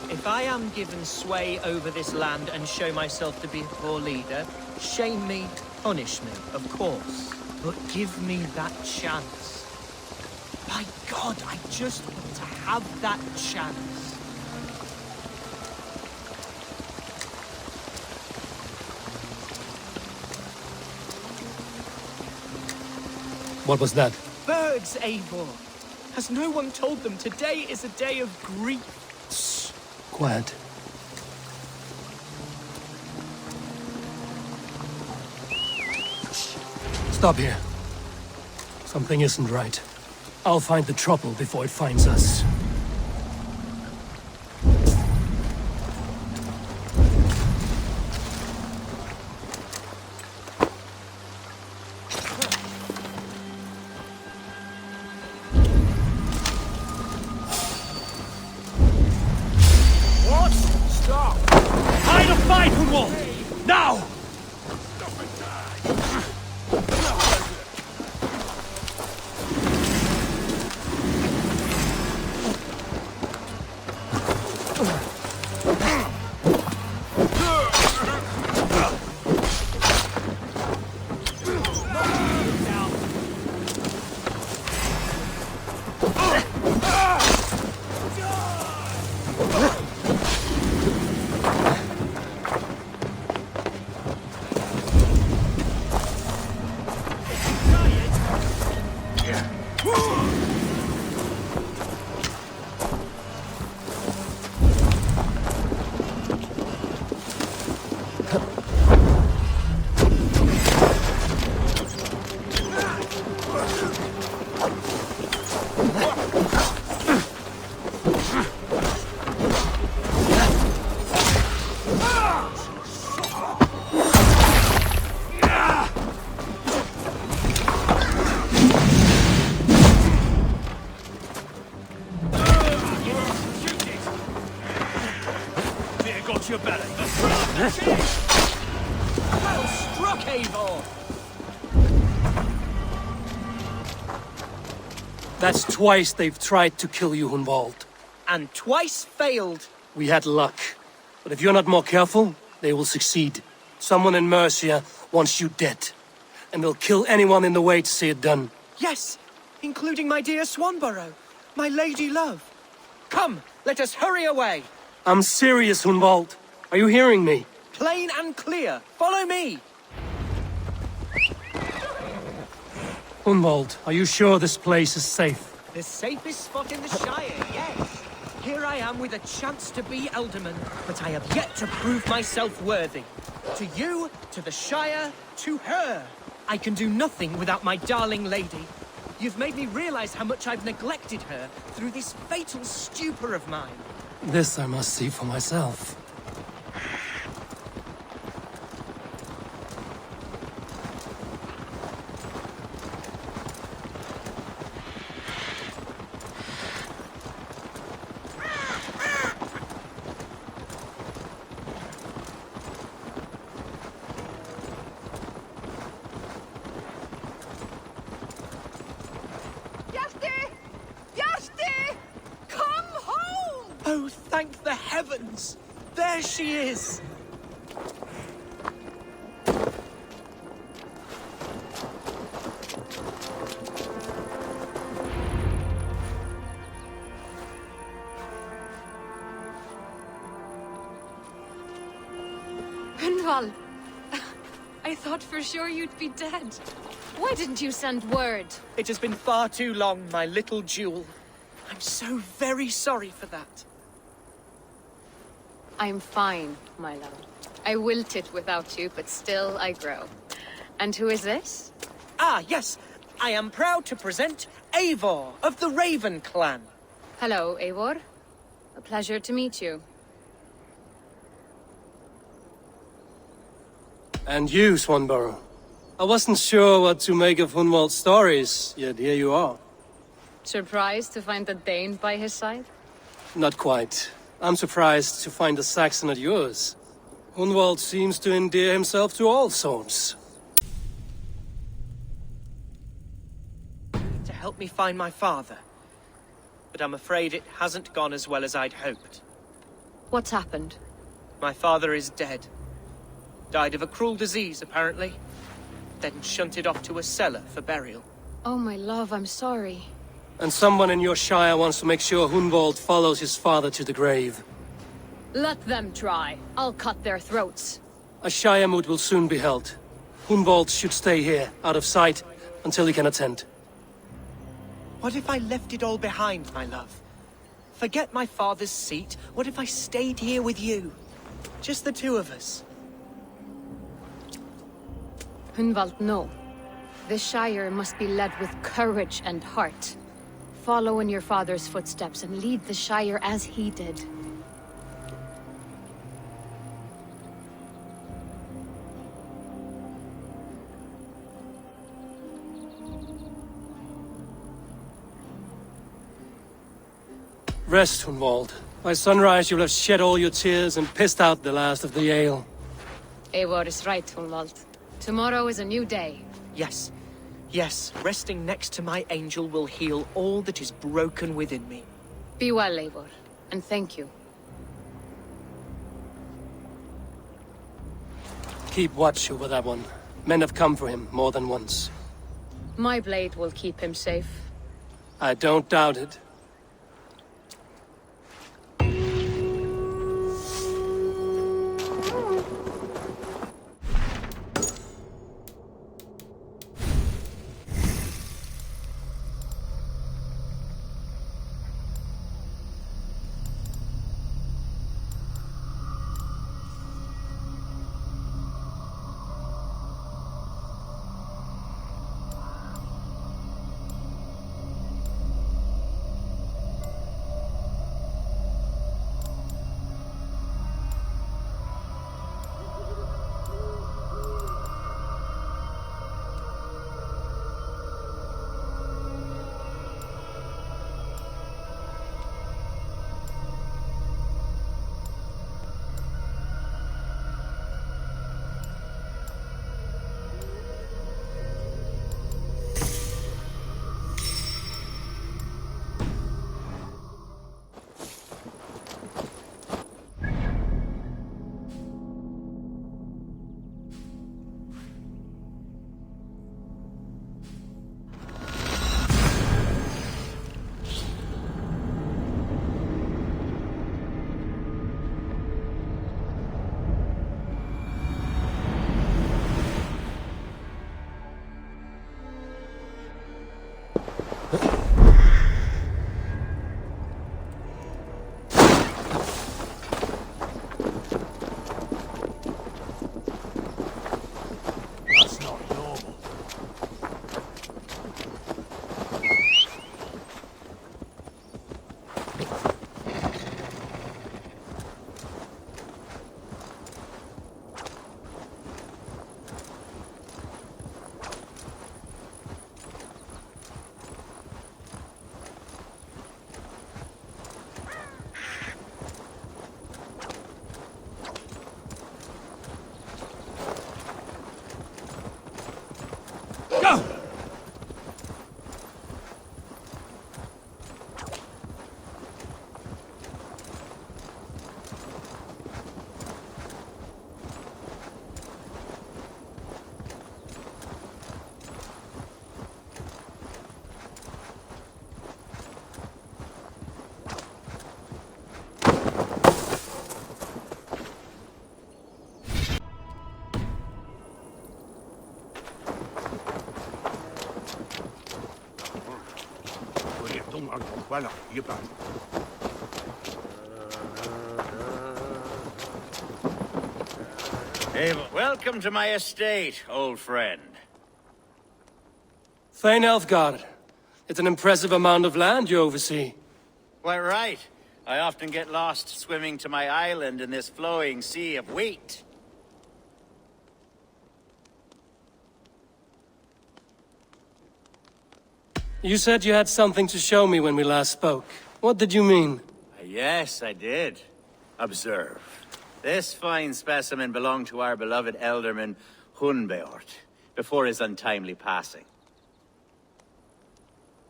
[SPEAKER 6] If I am given sway over this land and show myself to be a poor leader, shame me, punish me, of course, but give me that chance. By God, I just want to have that chance.
[SPEAKER 8] What was that?
[SPEAKER 2] Birds, Eivor. Has no one told them today is a day of grief?
[SPEAKER 8] Shh. Quiet. Stop here. Something isn't right. I'll find the trouble before it finds us.
[SPEAKER 2] What? Stop!
[SPEAKER 8] Hide a fight, Hunwald! Now!
[SPEAKER 2] Got your belly. Well struck, Eivor!
[SPEAKER 8] That's twice they've tried to kill you, Hunwald.
[SPEAKER 2] And twice failed.
[SPEAKER 8] We had luck. But if you're not more careful, they will succeed. Someone in Mercia wants you dead. And they'll kill anyone in the way to see it done.
[SPEAKER 2] Yes, including my dear Swanborough, my lady love. Come, let us hurry away.
[SPEAKER 8] I'm serious, Hunwald. Are you hearing me?
[SPEAKER 2] Plain and clear. Follow me.
[SPEAKER 8] Hunwald, are you sure this place is safe?
[SPEAKER 2] The safest spot in the Shire, yes. Here I am with a chance to be Alderman, but I have yet to prove myself worthy. To you, to the Shire, to her. I can do nothing without my darling lady. You've made me realize how much I've neglected her through this fatal stupor of mine.
[SPEAKER 8] This I must see for myself.
[SPEAKER 2] Oh, thank the heavens! There she is!
[SPEAKER 7] Hunwald! I thought for sure you'd be dead. Why didn't you send word?
[SPEAKER 2] It has been far too long, my little jewel. I'm so very sorry for that.
[SPEAKER 7] I'm fine, my love. I wilted without you, but still I grow. And who is this?
[SPEAKER 2] Ah, yes. I am proud to present Eivor of the Raven clan.
[SPEAKER 7] Hello, Eivor. A pleasure to meet you.
[SPEAKER 8] And you, Swanborough. I wasn't sure what to make of Hunwald's stories, yet here you are.
[SPEAKER 7] Surprised to find the Dane by his side?
[SPEAKER 8] Not quite. I'm surprised to find a Saxon at yours. Hunwald seems to endear himself to all sorts.
[SPEAKER 2] To help me find my father. But I'm afraid it hasn't gone as well as I'd hoped.
[SPEAKER 7] What's happened?
[SPEAKER 2] My father is dead. Died of a cruel disease, apparently. Then shunted off to a cellar for burial.
[SPEAKER 7] Oh, my love, I'm sorry.
[SPEAKER 8] And someone in your shire wants to make sure Hunwald follows his father to the grave.
[SPEAKER 7] Let them try. I'll cut their throats.
[SPEAKER 8] A shire moot will soon be held. Hunwald should stay here, out of sight, until he can attend.
[SPEAKER 2] What if I left it all behind, my love? Forget my father's seat. What if I stayed here with you? Just the two of us.
[SPEAKER 7] Hunwald, no. This Shire must be led with courage and heart. Follow in your father's footsteps and lead the Shire as he did.
[SPEAKER 8] Rest, Hunwald. By sunrise you'll have shed all your tears and pissed out the last of the ale.
[SPEAKER 7] Eivor is right, Hunwald. Tomorrow is a new day.
[SPEAKER 2] Yes. Yes, resting next to my angel will heal all that is broken within me.
[SPEAKER 7] Be well, Eivor, and thank you.
[SPEAKER 8] Keep watch over that one. Men have come for him more than once.
[SPEAKER 7] My blade will keep him safe.
[SPEAKER 8] I don't doubt it.
[SPEAKER 4] Well, no, you're back.
[SPEAKER 3] Eivor, welcome to my estate, old friend.
[SPEAKER 8] Thane Elfgard. It's an impressive amount of land you oversee.
[SPEAKER 3] Quite right. I often get lost swimming to my island in this flowing sea of wheat.
[SPEAKER 8] You said you had something to show me when we last spoke. What did you mean?
[SPEAKER 3] Yes, I did. Observe. This fine specimen belonged to our beloved Elderman Hunbeort, before his untimely passing.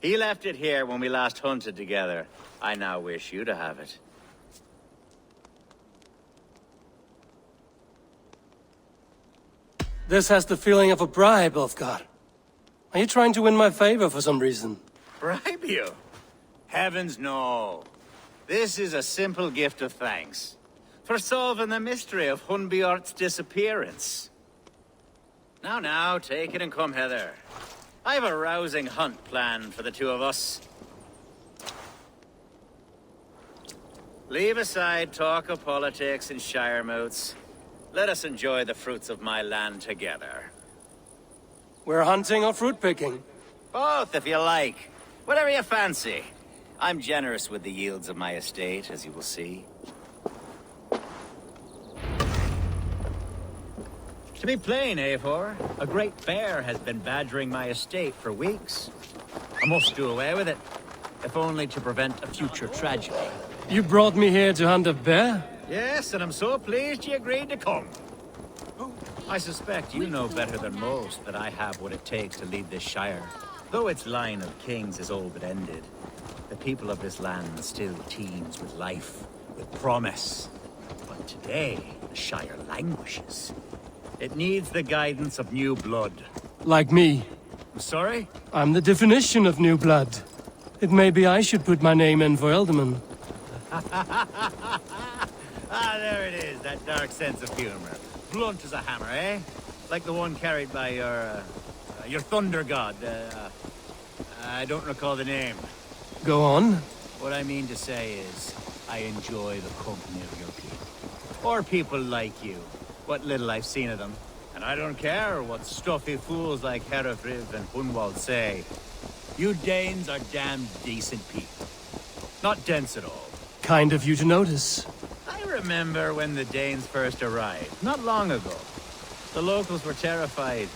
[SPEAKER 3] He left it here when we last hunted together. I now wish you to have it.
[SPEAKER 8] This has the feeling of a bribe, Ulfgar. Are you trying to win my favor for some reason?
[SPEAKER 3] Bribe you? Heavens no. This is a simple gift of thanks. For solving the mystery of Hunbeort's disappearance. Now, take it and come hither. I have a rousing hunt planned for the two of us. Leave aside talk of politics and shire moots. Let us enjoy the fruits of my land together.
[SPEAKER 8] We're hunting or fruit picking?
[SPEAKER 3] Both, if you like. Whatever you fancy. I'm generous with the yields of my estate, as you will see. To be plain, Eivor, a great bear has been badgering my estate for weeks. I must do away with it, if only to prevent a future tragedy.
[SPEAKER 8] You brought me here to hunt a bear?
[SPEAKER 3] Yes, and I'm so pleased you agreed to come. I suspect you know better than most that I have what it takes to lead this shire. Though its line of kings is all but ended, the people of this land still teems with life, with promise. But today, the shire languishes. It needs the guidance of new blood.
[SPEAKER 8] Like me.
[SPEAKER 3] I'm sorry?
[SPEAKER 8] I'm the definition of new blood. It may be I should put my name in for Elderman.
[SPEAKER 3] Ah, there it is, that dark sense of humor. Blunt as a hammer, eh? Like the one carried by your thunder god. I don't recall the name.
[SPEAKER 8] Go on.
[SPEAKER 3] What I mean to say is, I enjoy the company of your people. Or people like you. What little I've seen of them. And I don't care what stuffy fools like Herefriv and Hunwald say. You Danes are damn decent people. Not dense at all.
[SPEAKER 8] Kind of you to notice.
[SPEAKER 3] I remember when the Danes first arrived, not long ago. The locals were terrified.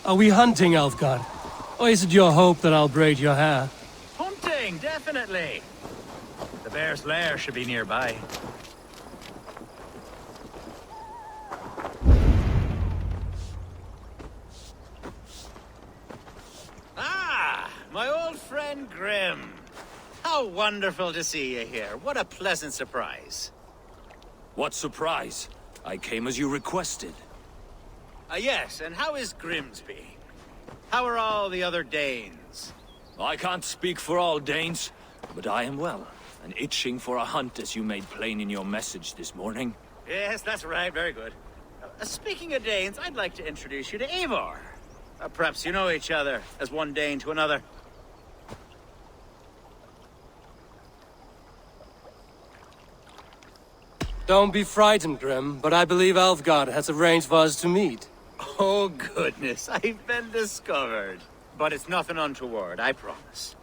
[SPEAKER 8] Are we hunting, Elfgar? Or is it your hope that I'll braid your hair?
[SPEAKER 3] Hunting, definitely. The bear's lair should be nearby. Ah, my old friend Grim. How wonderful to see you here. What a pleasant surprise.
[SPEAKER 12] What surprise? I came as you requested.
[SPEAKER 3] Yes, and how is Grimsby? How are all the other Danes?
[SPEAKER 12] I can't speak for all Danes, but I am well, and itching for a hunt as you made plain in your message this morning.
[SPEAKER 3] Yes, that's right. Very good. Speaking of Danes, I'd like to introduce you to Eivor. Perhaps you know each other, as one Dane to another.
[SPEAKER 8] Don't be frightened, Grim, but I believe Elfgar has arranged for us to meet.
[SPEAKER 3] Oh, goodness, I've been discovered. But it's nothing untoward, I promise.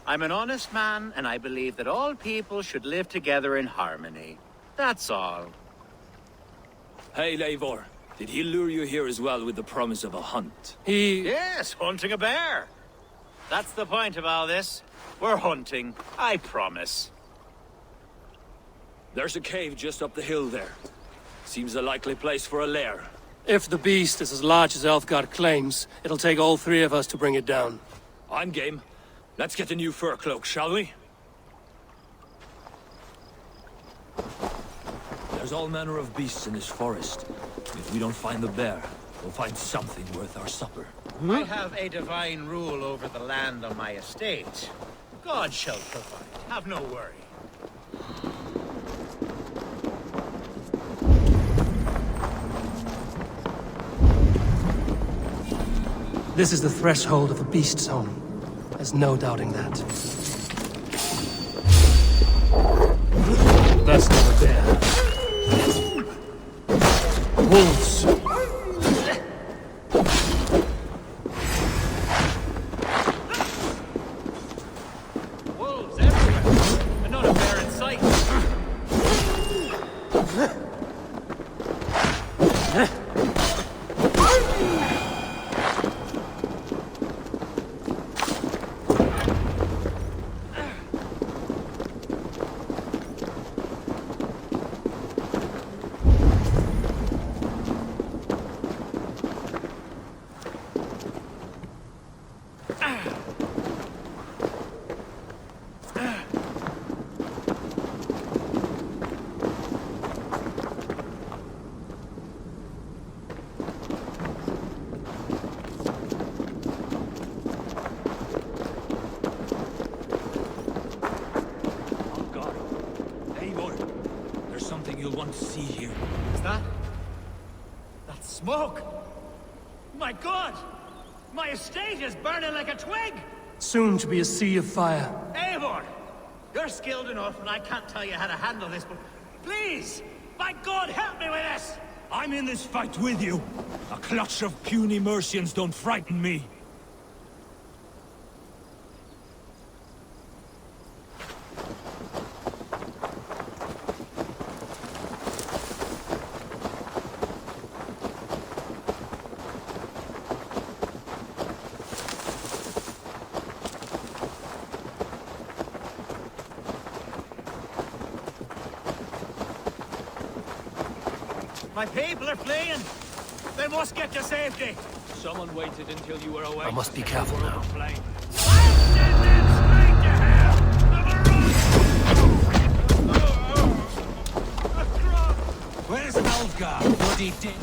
[SPEAKER 3] I'm an honest man, and I believe that all people should live together in harmony. That's all.
[SPEAKER 12] Hey, Eivor. Did he lure you here as well with the promise of a hunt?
[SPEAKER 3] Yes, hunting a bear. That's the point of all this. We're hunting, I promise.
[SPEAKER 12] There's a cave just up the hill there. Seems a likely place for a lair.
[SPEAKER 8] If the beast is as large as Elfgar claims, it'll take all three of us to bring it down.
[SPEAKER 12] I'm game. Let's get a new fur cloak, shall we? There's all manner of beasts in this forest. If we don't find the bear, we'll find something worth our supper.
[SPEAKER 3] I have a divine rule over the land on my estate. God shall provide. Have no worry.
[SPEAKER 8] This is the threshold of the beast's home. There's no doubting that.
[SPEAKER 1] That's never there. Wolves!
[SPEAKER 3] Wolves everywhere, and not a bear in sight. Smoke! My God! My estate is burning like a twig!
[SPEAKER 1] Soon to be a sea of fire.
[SPEAKER 3] Eivor! You're skilled enough, and I can't tell you how to handle this, but please! By God, help me with this!
[SPEAKER 12] I'm in this fight with you. A clutch of puny Mercians don't frighten me.
[SPEAKER 3] My people are fleeing! They must get to safety!
[SPEAKER 12] Someone waited until you were away.
[SPEAKER 8] I must be careful now.
[SPEAKER 3] I'll send them straight to hell!
[SPEAKER 4] Where's Alfgar? Bloody dick.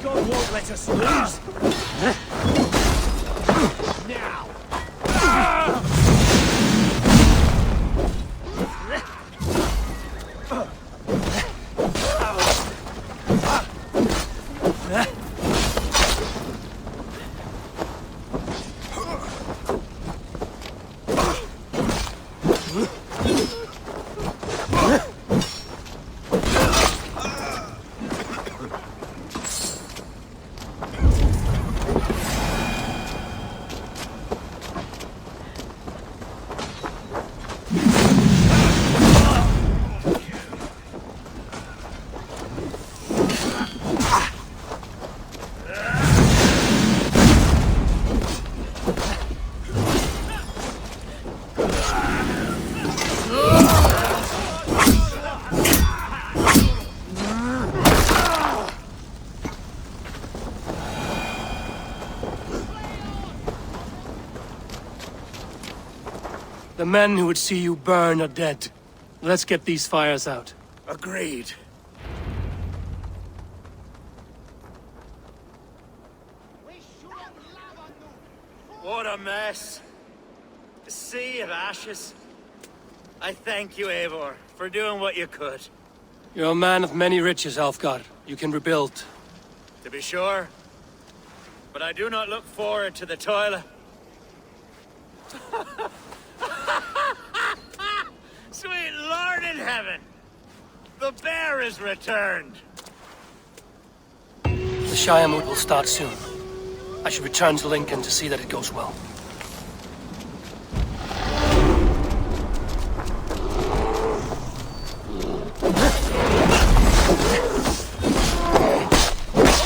[SPEAKER 3] God won't let us lose! Now!
[SPEAKER 1] The men who would see you burn are dead. Let's get these fires out.
[SPEAKER 3] Agreed. What a mess. A sea of ashes. I thank you, Eivor, for doing what you could.
[SPEAKER 1] You're a man of many riches, Alfgar. You can rebuild.
[SPEAKER 3] To be sure. But I do not look forward to the toil. Sweet Lord in heaven! The bear is returned!
[SPEAKER 8] The Shire mood will start soon. I should return to Lincoln to see that it goes well.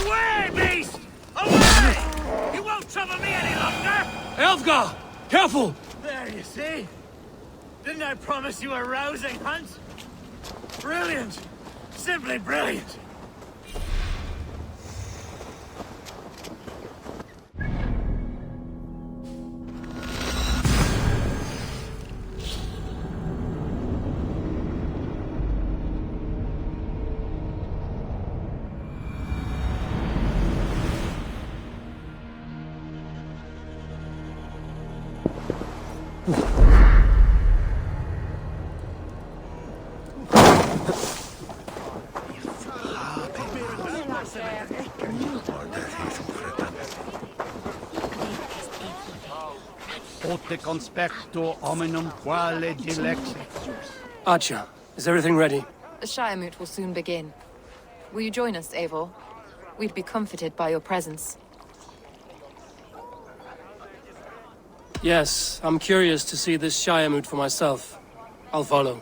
[SPEAKER 3] Away, beast! Away! You won't trouble me any longer!
[SPEAKER 1] Alfgar! Careful!
[SPEAKER 3] There, you see? Didn't I promise you a rousing hunt? Brilliant! Simply brilliant!
[SPEAKER 9] te conspecto hominum quale dilexi.
[SPEAKER 8] Archer, is everything ready?
[SPEAKER 7] The Shire Moot will soon begin. Will you join us, Eivor? We'd be comforted by your presence.
[SPEAKER 8] Yes, I'm curious to see this Shire Moot for myself. I'll follow.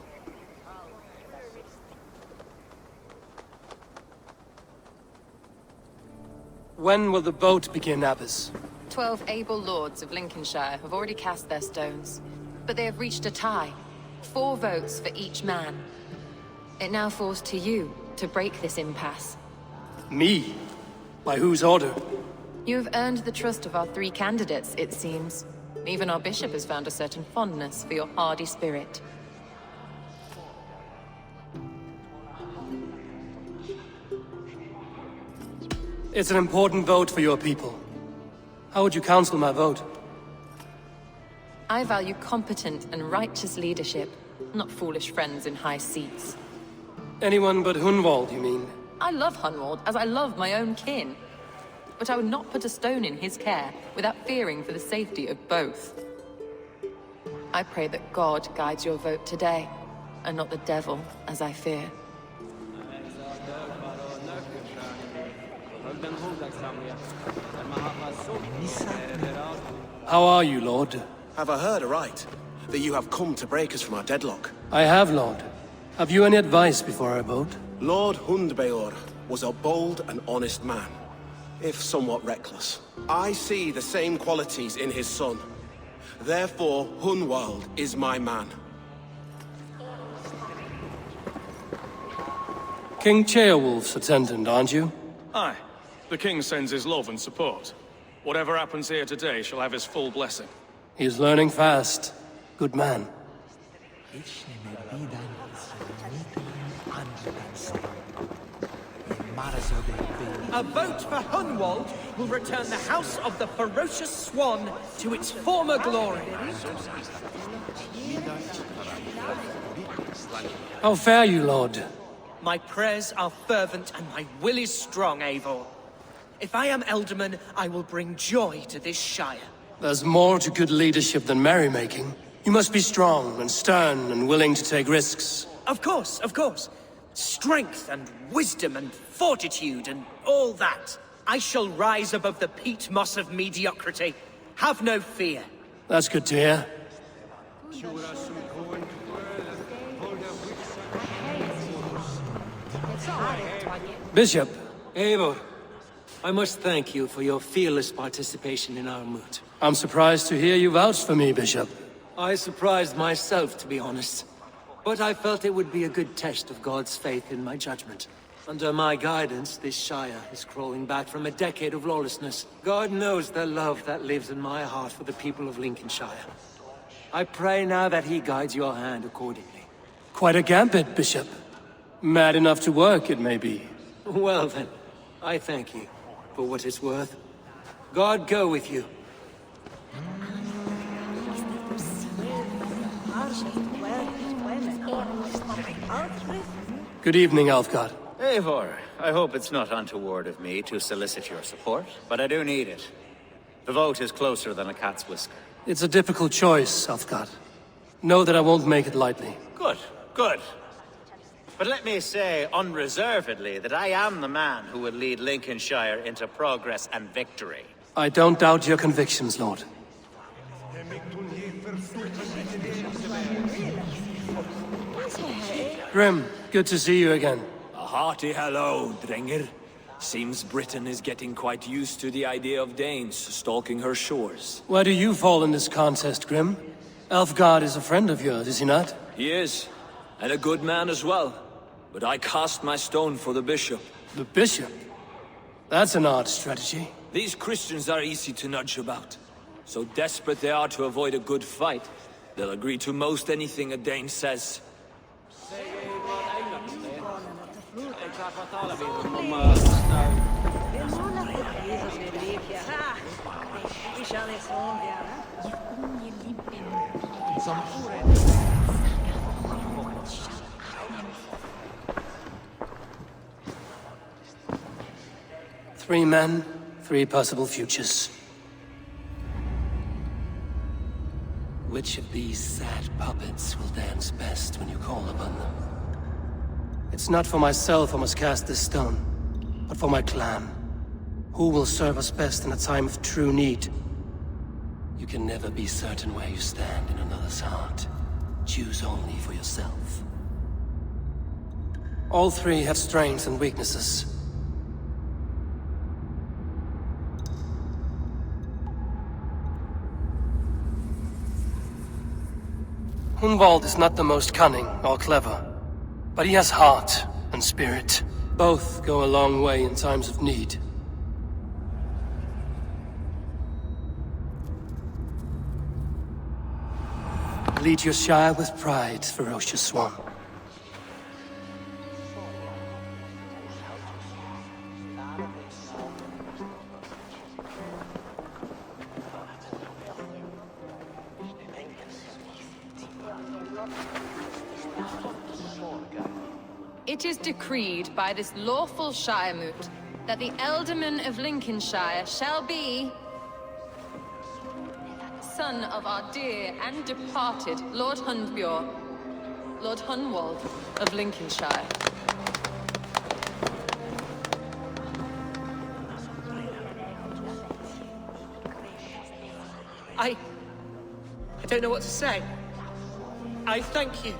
[SPEAKER 8] When will the boat begin, Abbess?
[SPEAKER 7] 12 able lords of Lincolnshire have already cast their stones, but they have reached a tie. 4 votes for each man. It now falls to you to break this impasse.
[SPEAKER 8] Me? By whose order?
[SPEAKER 7] You have earned the trust of our 3 candidates, it seems. Even our bishop has found a certain fondness for your hardy spirit.
[SPEAKER 8] It's an important vote for your people. How would you counsel my vote?
[SPEAKER 7] I value competent and righteous leadership, not foolish friends in high seats.
[SPEAKER 8] Anyone but Hunwald, you mean?
[SPEAKER 7] I love Hunwald, as I love my own kin. But I would not put a stone in his care without fearing for the safety of both. I pray that God guides your vote today, and not the devil, as I fear.
[SPEAKER 8] How are you, Lord?
[SPEAKER 13] Have I heard aright? That you have come to break us from our deadlock?
[SPEAKER 8] I have, Lord. Have you any advice before I vote?
[SPEAKER 13] Lord Hundbeor was a bold and honest man, if somewhat reckless. I see the same qualities in his son. Therefore, Hunwald is my man.
[SPEAKER 8] King Ceolwulf's attendant, aren't you?
[SPEAKER 14] Aye. The king sends his love and support. Whatever happens here today shall have his full blessing.
[SPEAKER 8] He is learning fast. Good man.
[SPEAKER 6] A vote for Hunwald will return the House of the Ferocious Swan to its former glory.
[SPEAKER 8] How fare you, Lord?
[SPEAKER 6] My prayers are fervent and my will is strong, Eivor. If I am Elderman, I will bring joy to this Shire.
[SPEAKER 8] There's more to good leadership than merrymaking. You must be strong and stern and willing to take risks.
[SPEAKER 6] Of course, of course. Strength and wisdom and fortitude and all that. I shall rise above the peat moss of mediocrity. Have no fear.
[SPEAKER 8] That's good to hear. Bishop.
[SPEAKER 1] Eivor, I must thank you for your fearless participation in our moot.
[SPEAKER 8] I'm surprised to hear you vouch for me, Bishop.
[SPEAKER 1] I surprised myself, to be honest. But I felt it would be a good test of God's faith in my judgment. Under my guidance, this Shire is crawling back from a decade of lawlessness. God knows the love that lives in my heart for the people of Lincolnshire. I pray now that he guides your hand accordingly.
[SPEAKER 8] Quite a gambit, Bishop. Mad enough to work, it may be.
[SPEAKER 1] Well then, I thank you for what it's worth. God go with you.
[SPEAKER 8] Good evening, Alfgard.
[SPEAKER 3] Eivor, I hope it's not untoward of me to solicit your support, but I do need it. The vote is closer than a cat's whisker.
[SPEAKER 8] It's a difficult choice, Alfgard. Know that I won't make it lightly.
[SPEAKER 3] Good, good. But let me say unreservedly that I am the man who will lead Lincolnshire into progress and victory.
[SPEAKER 8] I don't doubt your convictions, Lord. Grim, good to see you again.
[SPEAKER 12] A hearty hello, Drenger. Seems Britain is getting quite used to the idea of Danes stalking her shores.
[SPEAKER 8] Where do you fall in this contest, Grim? Alfgard is a friend of yours, is he not?
[SPEAKER 12] He is, and a good man as well. But I cast my stone for the bishop.
[SPEAKER 8] The bishop? That's an odd strategy.
[SPEAKER 12] These Christians are easy to nudge about. So desperate they are to avoid a good fight, they'll agree to most anything a Dane says.
[SPEAKER 8] Three men, three possible futures. Which of these sad puppets will dance best when you call upon them? It's not for myself I must cast this stone, but for my clan. Who will serve us best in a time of true need? You can never be certain where you stand in another's heart. Choose only for yourself. All three have strengths and weaknesses. Hunwald is not the most cunning or clever, but he has heart and spirit. Both go a long way in times of need. Lead your Shire with pride, ferocious one.
[SPEAKER 7] It is decreed by this lawful Shiremoot that the Ealdorman of Lincolnshire shall be son of our dear and departed Lord Hundbjorn, Lord Hunwald of Lincolnshire.
[SPEAKER 6] I don't know what to say. I thank you.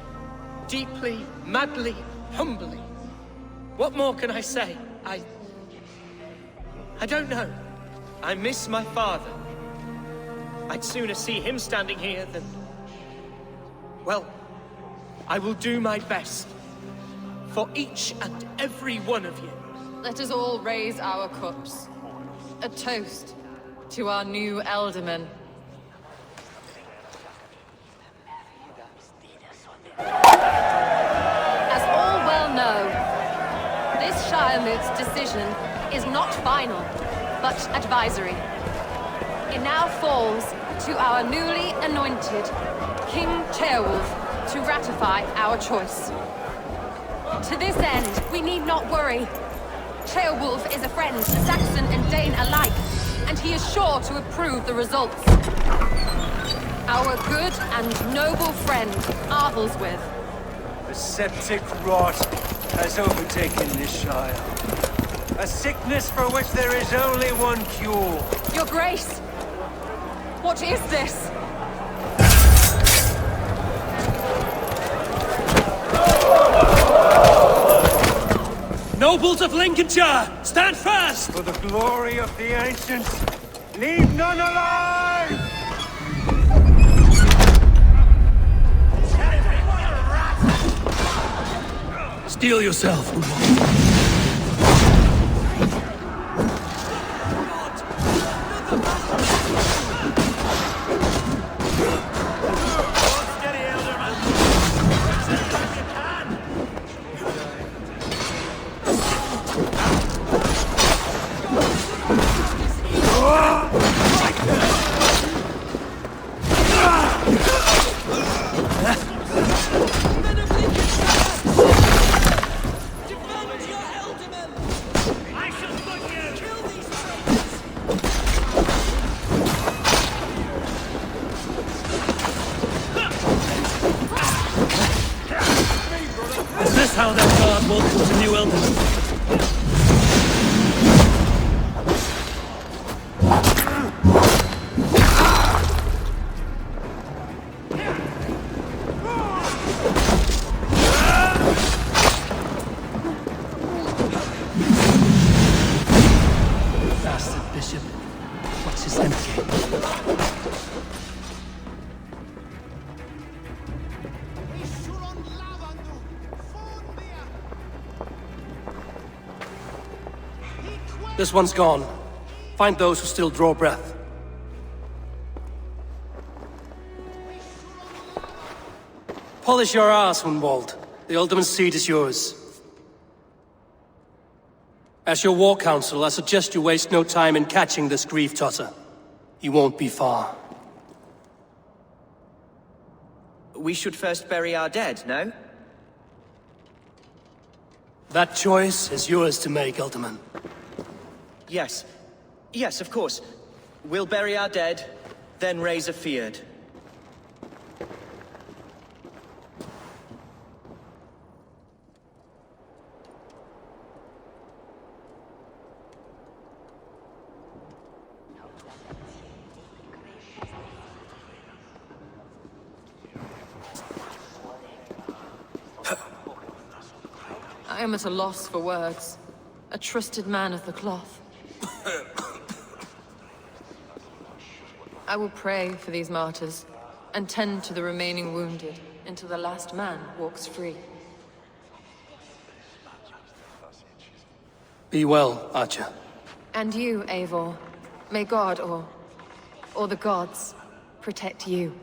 [SPEAKER 6] Deeply, madly, humbly. What more can I say? I don't know. I miss my father. I'd sooner see him standing here than... Well, I will do my best. For each and every one of you.
[SPEAKER 7] Let us all raise our cups. A toast to our new Ealdorman. As all well know, this Shiremoot's decision is not final, but advisory. It now falls to our newly anointed King Ceolwulf to ratify our choice. To this end, we need not worry. Ceolwulf is a friend to Saxon and Dane alike, and he is sure to approve the results. Our good and noble friend, Arthelswith.
[SPEAKER 15] The septic rot has overtaken this Shire. A sickness for which there is only one cure.
[SPEAKER 7] Your Grace! What is this?
[SPEAKER 1] Nobles of Lincolnshire, stand fast!
[SPEAKER 15] For the glory of the ancients, leave none alive!
[SPEAKER 8] Steel yourself,
[SPEAKER 1] How that guard welcomes a new Ealdorman.
[SPEAKER 8] Bastard Bishop. What's his endgame? This one's gone. Find those who still draw breath. Polish your ass, Hunwald. The Ealdorman's seat is yours. As your war council, I suggest you waste no time in catching this grief-tosser. He won't be far.
[SPEAKER 6] We should first bury our dead, no?
[SPEAKER 8] That choice is yours to make, Ealdorman.
[SPEAKER 6] Yes. Yes, of course. We'll bury our dead, then raise a feard.
[SPEAKER 7] I am at a loss for words. A trusted man of the cloth. I will pray for these martyrs, and tend to the remaining wounded, until the last man walks free.
[SPEAKER 8] Be well, Archer.
[SPEAKER 7] And you, Eivor. May God, or the gods, protect you.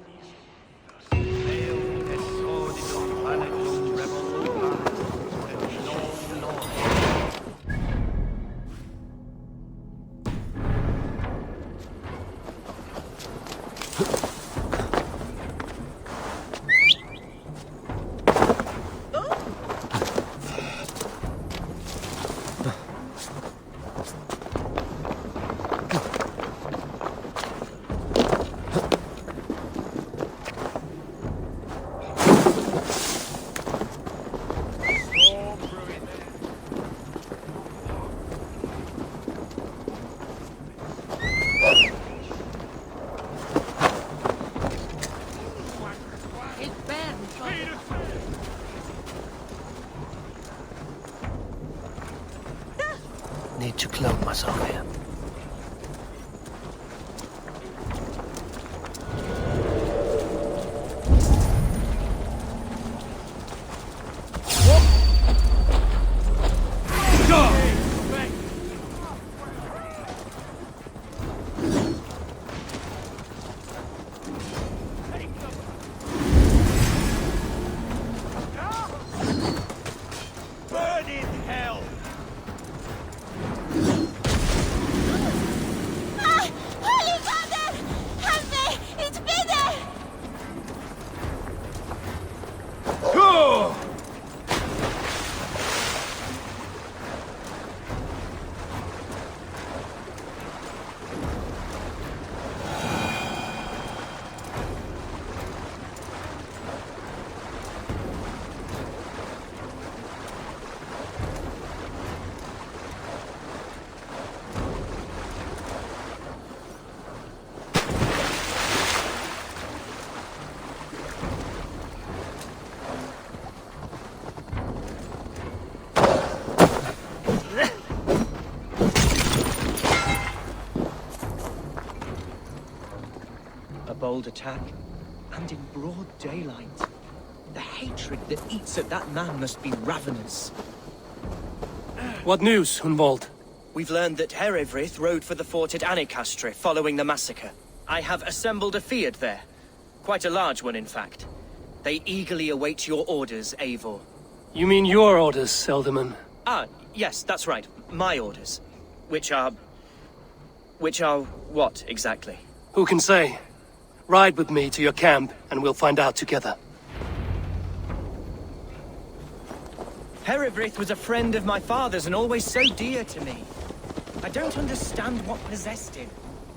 [SPEAKER 8] Need to clothe myself here.
[SPEAKER 6] Bold attack, and in broad daylight. The hatred that eats at that man must be ravenous.
[SPEAKER 8] What news, Hunwald?
[SPEAKER 6] We've learned that Herewrith rode for the fort at Annikastre following the massacre. I have assembled a field there. Quite a large one, in fact. They eagerly await your orders, Eivor.
[SPEAKER 8] You mean your orders, Elderman?
[SPEAKER 6] Ah, yes, that's right. My orders. Which are what, exactly?
[SPEAKER 8] Who can say? Ride with me to your camp, and we'll find out together.
[SPEAKER 6] Herewrith was a friend of my father's and always so dear to me. I don't understand what possessed him.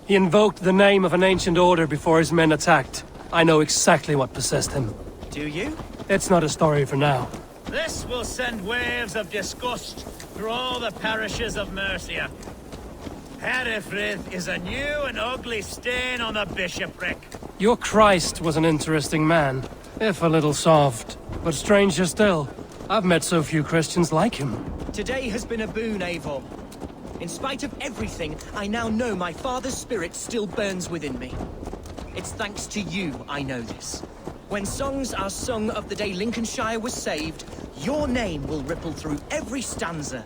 [SPEAKER 8] He invoked the name of an ancient order before his men attacked. I know exactly what possessed him.
[SPEAKER 6] Do you?
[SPEAKER 8] It's not a story for now.
[SPEAKER 3] This will send waves of disgust through all the parishes of Mercia. Herewrith is a new and ugly stain on the bishopric.
[SPEAKER 8] Your Christ was an interesting man, if a little soft. But stranger still, I've met so few Christians like him.
[SPEAKER 6] Today has been a boon, Eivor. In spite of everything, I now know my father's spirit still burns within me. It's thanks to you I know this. When songs are sung of the day Lincolnshire was saved, your name will ripple through every stanza.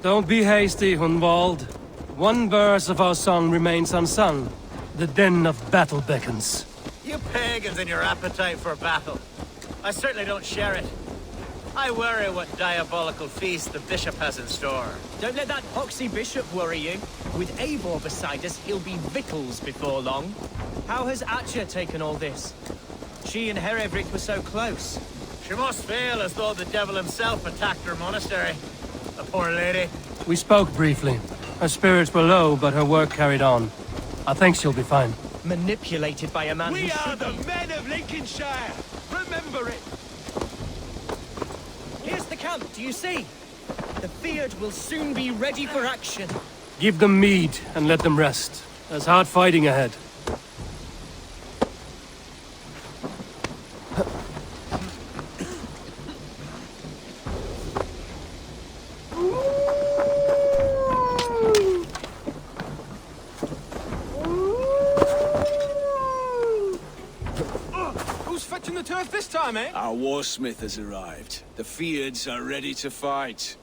[SPEAKER 8] Don't be hasty, Hunwald. One verse of our song remains unsung. The din of battle beckons.
[SPEAKER 3] You pagans and your appetite for battle. I certainly don't share it. I worry what diabolical feast the bishop has in store.
[SPEAKER 6] Don't let that poxy bishop worry you. With Eivor beside us, he'll be victuals before long. How has Atcha taken all this? She and Herewrith were so close.
[SPEAKER 3] She must feel as though the devil himself attacked her monastery. The poor lady.
[SPEAKER 8] We spoke briefly. Her spirits were low, but her work carried on. I think she'll be fine.
[SPEAKER 6] Manipulated by a man
[SPEAKER 15] We
[SPEAKER 6] who
[SPEAKER 15] are the men of Lincolnshire! Remember it!
[SPEAKER 6] Here's the camp, do you see? The Fyrd will soon be ready for action.
[SPEAKER 1] Give them mead and let them rest. There's hard fighting ahead.
[SPEAKER 14] Who's fetching the turf this time, eh?
[SPEAKER 16] Our warsmith has arrived. The Fyrds are ready to fight.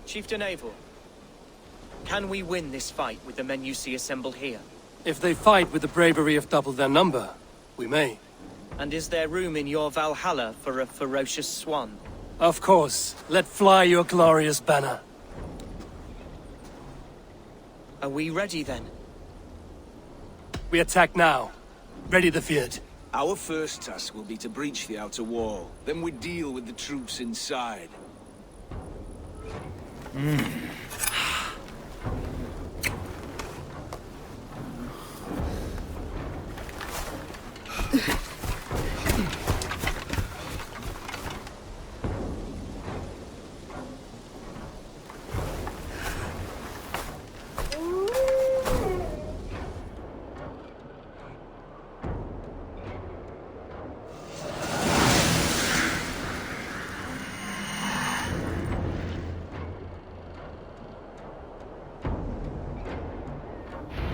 [SPEAKER 6] Chieftain Eivor, can we win this fight with the men you see assembled here?
[SPEAKER 8] If they fight with the bravery of double their number, we may.
[SPEAKER 6] And is there room in your Valhalla for a ferocious swan?
[SPEAKER 8] Of course. Let fly your glorious banner.
[SPEAKER 6] Are we ready then?
[SPEAKER 8] We attack now. Ready the Fyrd.
[SPEAKER 16] Our first task will be to breach the outer wall. Then we deal with the troops inside.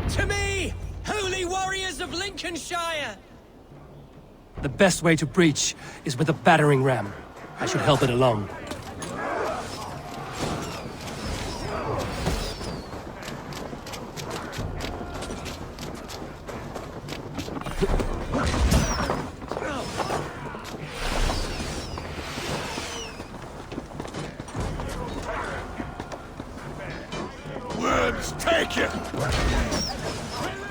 [SPEAKER 6] To me, holy warriors of Lincolnshire!
[SPEAKER 8] The best way to breach is with a battering ram. I should help it along.
[SPEAKER 15] Worms, take it!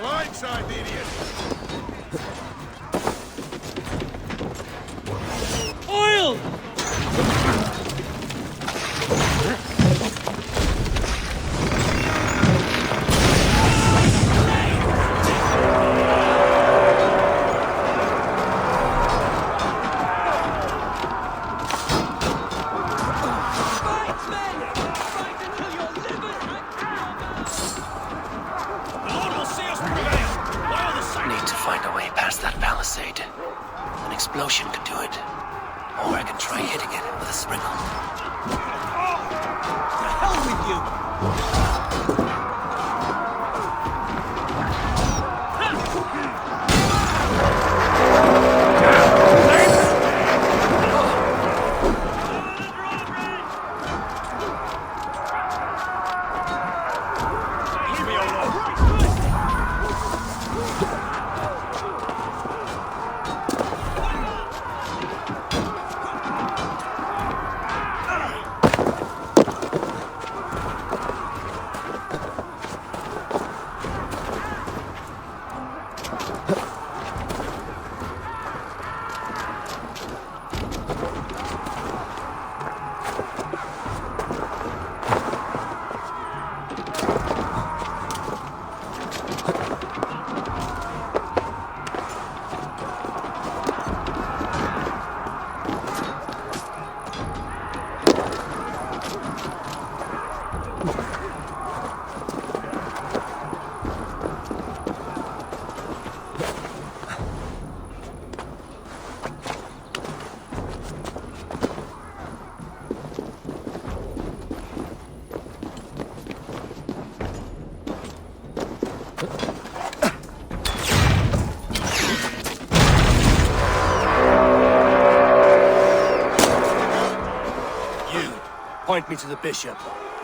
[SPEAKER 15] Blindside the idiot!
[SPEAKER 6] Oil!
[SPEAKER 8] Need to find a way past that palisade. An explosion could do it. Or I can try hitting it with a springle.
[SPEAKER 15] The hell with you! Leave me alone!
[SPEAKER 8] Point me to the bishop.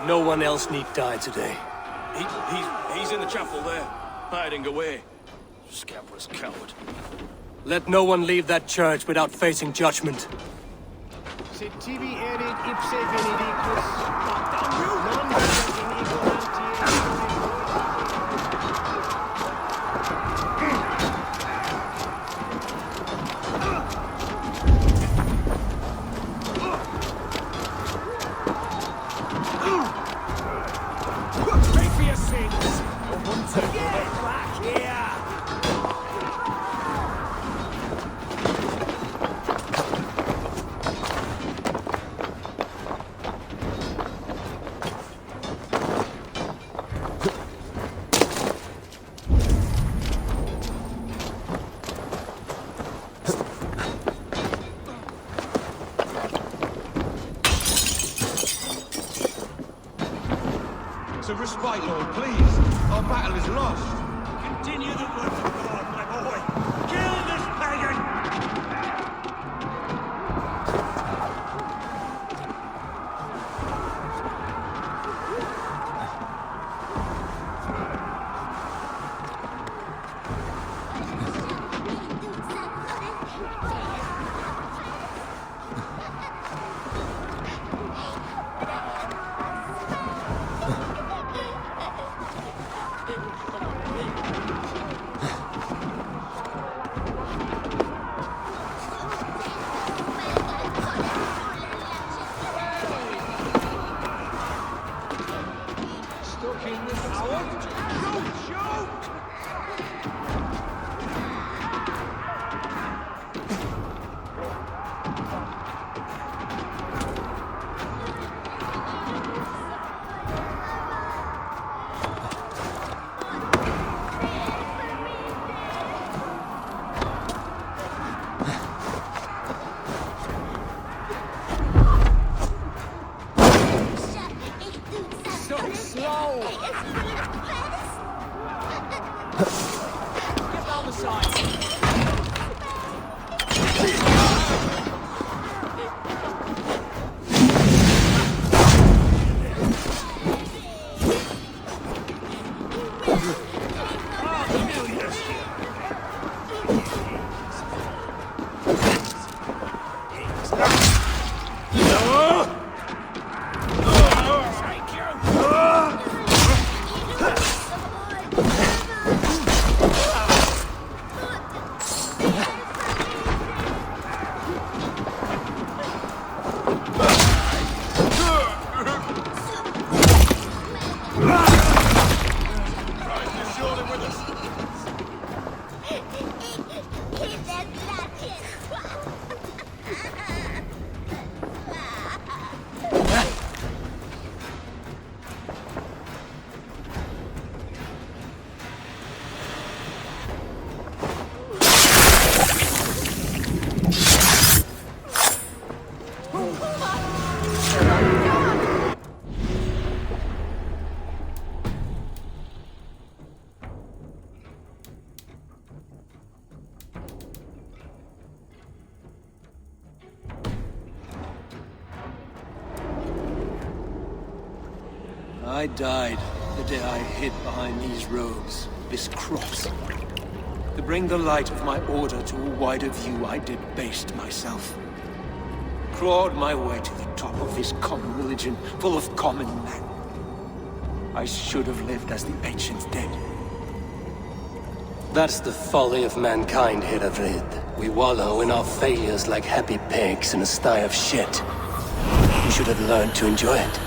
[SPEAKER 8] No one else need die today.
[SPEAKER 14] He's in the chapel there, hiding away. Scabrous coward.
[SPEAKER 8] Let no one leave that church without facing judgment.
[SPEAKER 2] Sed tibi erit ipse benedictus. Non in ignorantiae.
[SPEAKER 15] Pay for your sins! Get back here!
[SPEAKER 4] respite, Lord, please. Our battle is lost.
[SPEAKER 15] Continue the work of God, my boy. Kill this pagan!
[SPEAKER 1] I died the day I hid behind these robes, this cross. To bring the light of my order to a wider view, I debased myself. Clawed my way to the top of this common religion, full of common men. I should have lived as the ancients did.
[SPEAKER 8] That's the folly of mankind, Hiravrid. We wallow in our failures like happy pigs in a sty of shit. We should have learned to enjoy it.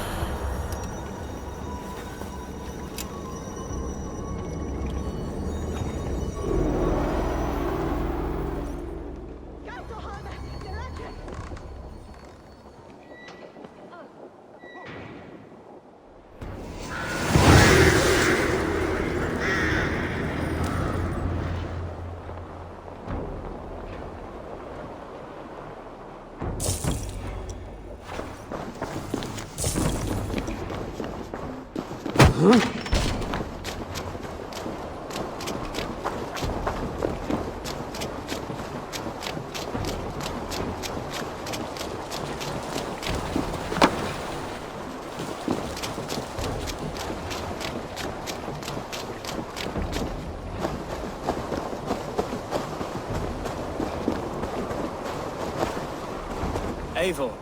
[SPEAKER 6] Eivor,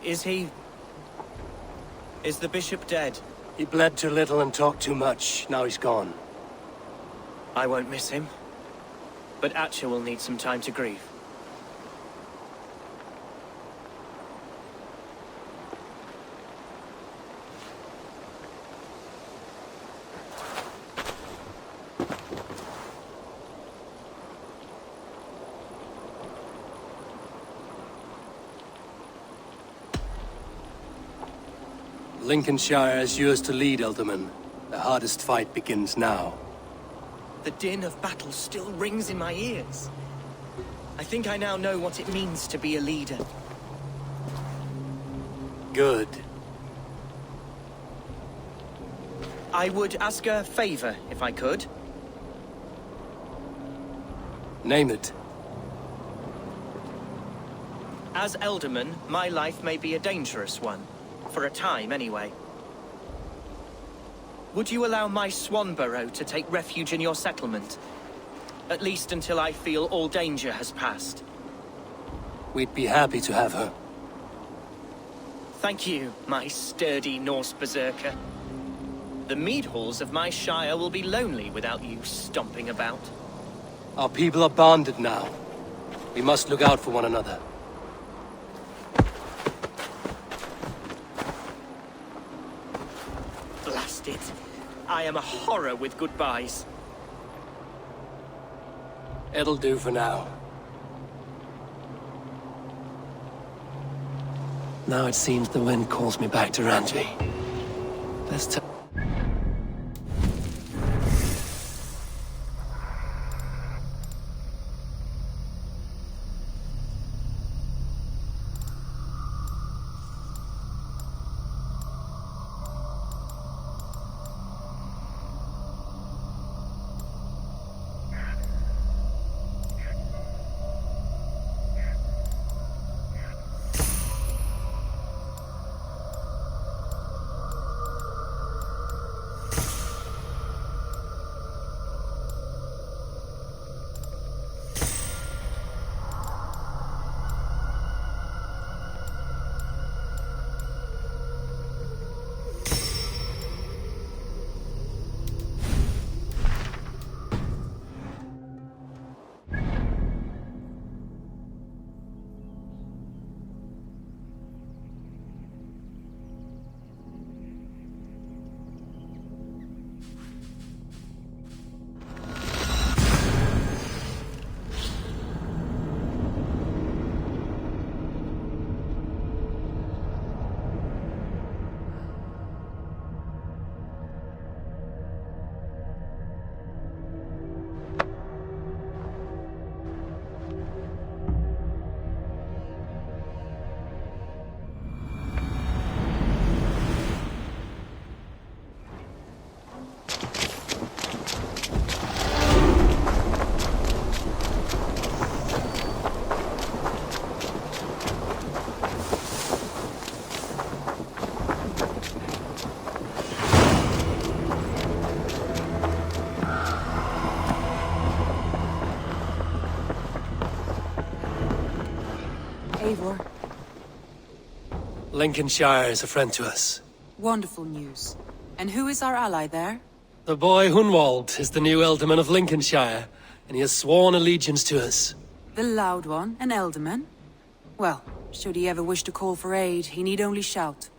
[SPEAKER 6] is the bishop dead?
[SPEAKER 8] He bled too little and talked too much. Now he's gone.
[SPEAKER 6] I won't miss him. But Atcha will need some time to grieve.
[SPEAKER 8] Lincolnshire is yours to lead, Elderman. The hardest fight begins now.
[SPEAKER 6] The din of battle still rings in my ears. I think I now know what it means to be a leader.
[SPEAKER 8] Good.
[SPEAKER 6] I would ask a favor, if I could.
[SPEAKER 8] Name it.
[SPEAKER 6] As Elderman, my life may be a dangerous one. For a time, anyway. Would you allow my swan burrow to take refuge in your settlement? At least until I feel all danger has passed.
[SPEAKER 8] We'd be happy to have her.
[SPEAKER 6] Thank you, my sturdy Norse berserker. The mead halls of my shire will be lonely without you stomping about.
[SPEAKER 8] Our people are bonded now. We must look out for one another.
[SPEAKER 6] Blast it. I am a horror with goodbyes.
[SPEAKER 8] It'll do for now. Now it seems the wind calls me back to Ranji. Best
[SPEAKER 17] Eivor.
[SPEAKER 8] Lincolnshire is a friend to us.
[SPEAKER 17] Wonderful news. And who is our ally there?
[SPEAKER 8] The boy Hunwald is the new Ealdorman of Lincolnshire, and he has sworn allegiance to us.
[SPEAKER 17] The loud one, an Ealdorman? Well, should he ever wish to call for aid, he need only shout.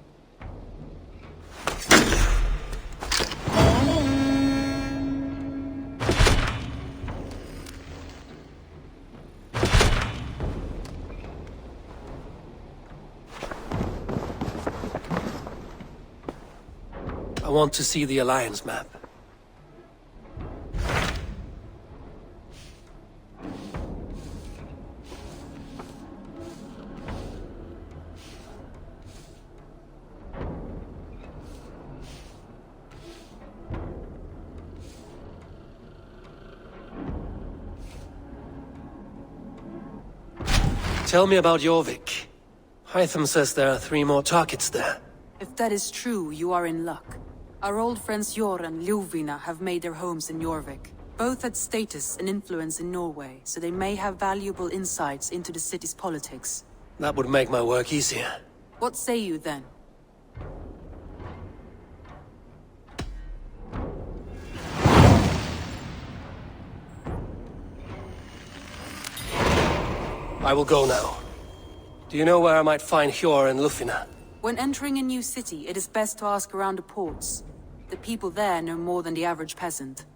[SPEAKER 8] I want to see the Alliance map. Tell me about Jorvik. Hytham says there are 3 more targets there.
[SPEAKER 17] If that is true, you are in luck. Our old friends Jor and Ljuvina have made their homes in Jorvik. Both had status and influence in Norway, so they may have valuable insights into the city's politics.
[SPEAKER 8] That would make my work easier.
[SPEAKER 17] What say you then?
[SPEAKER 8] I will go now. Do you know where I might find Hjor and Ljufina?
[SPEAKER 17] When entering a new city, it is best to ask around the ports. The people there know more than the average peasant.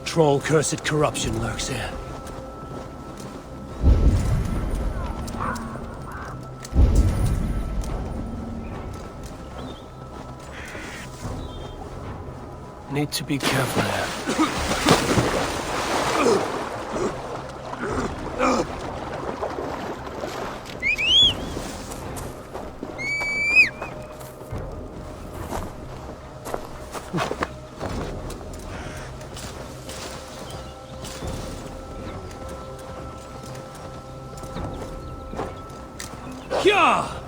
[SPEAKER 1] Troll-cursed corruption lurks here. Need to be careful here. Yeah!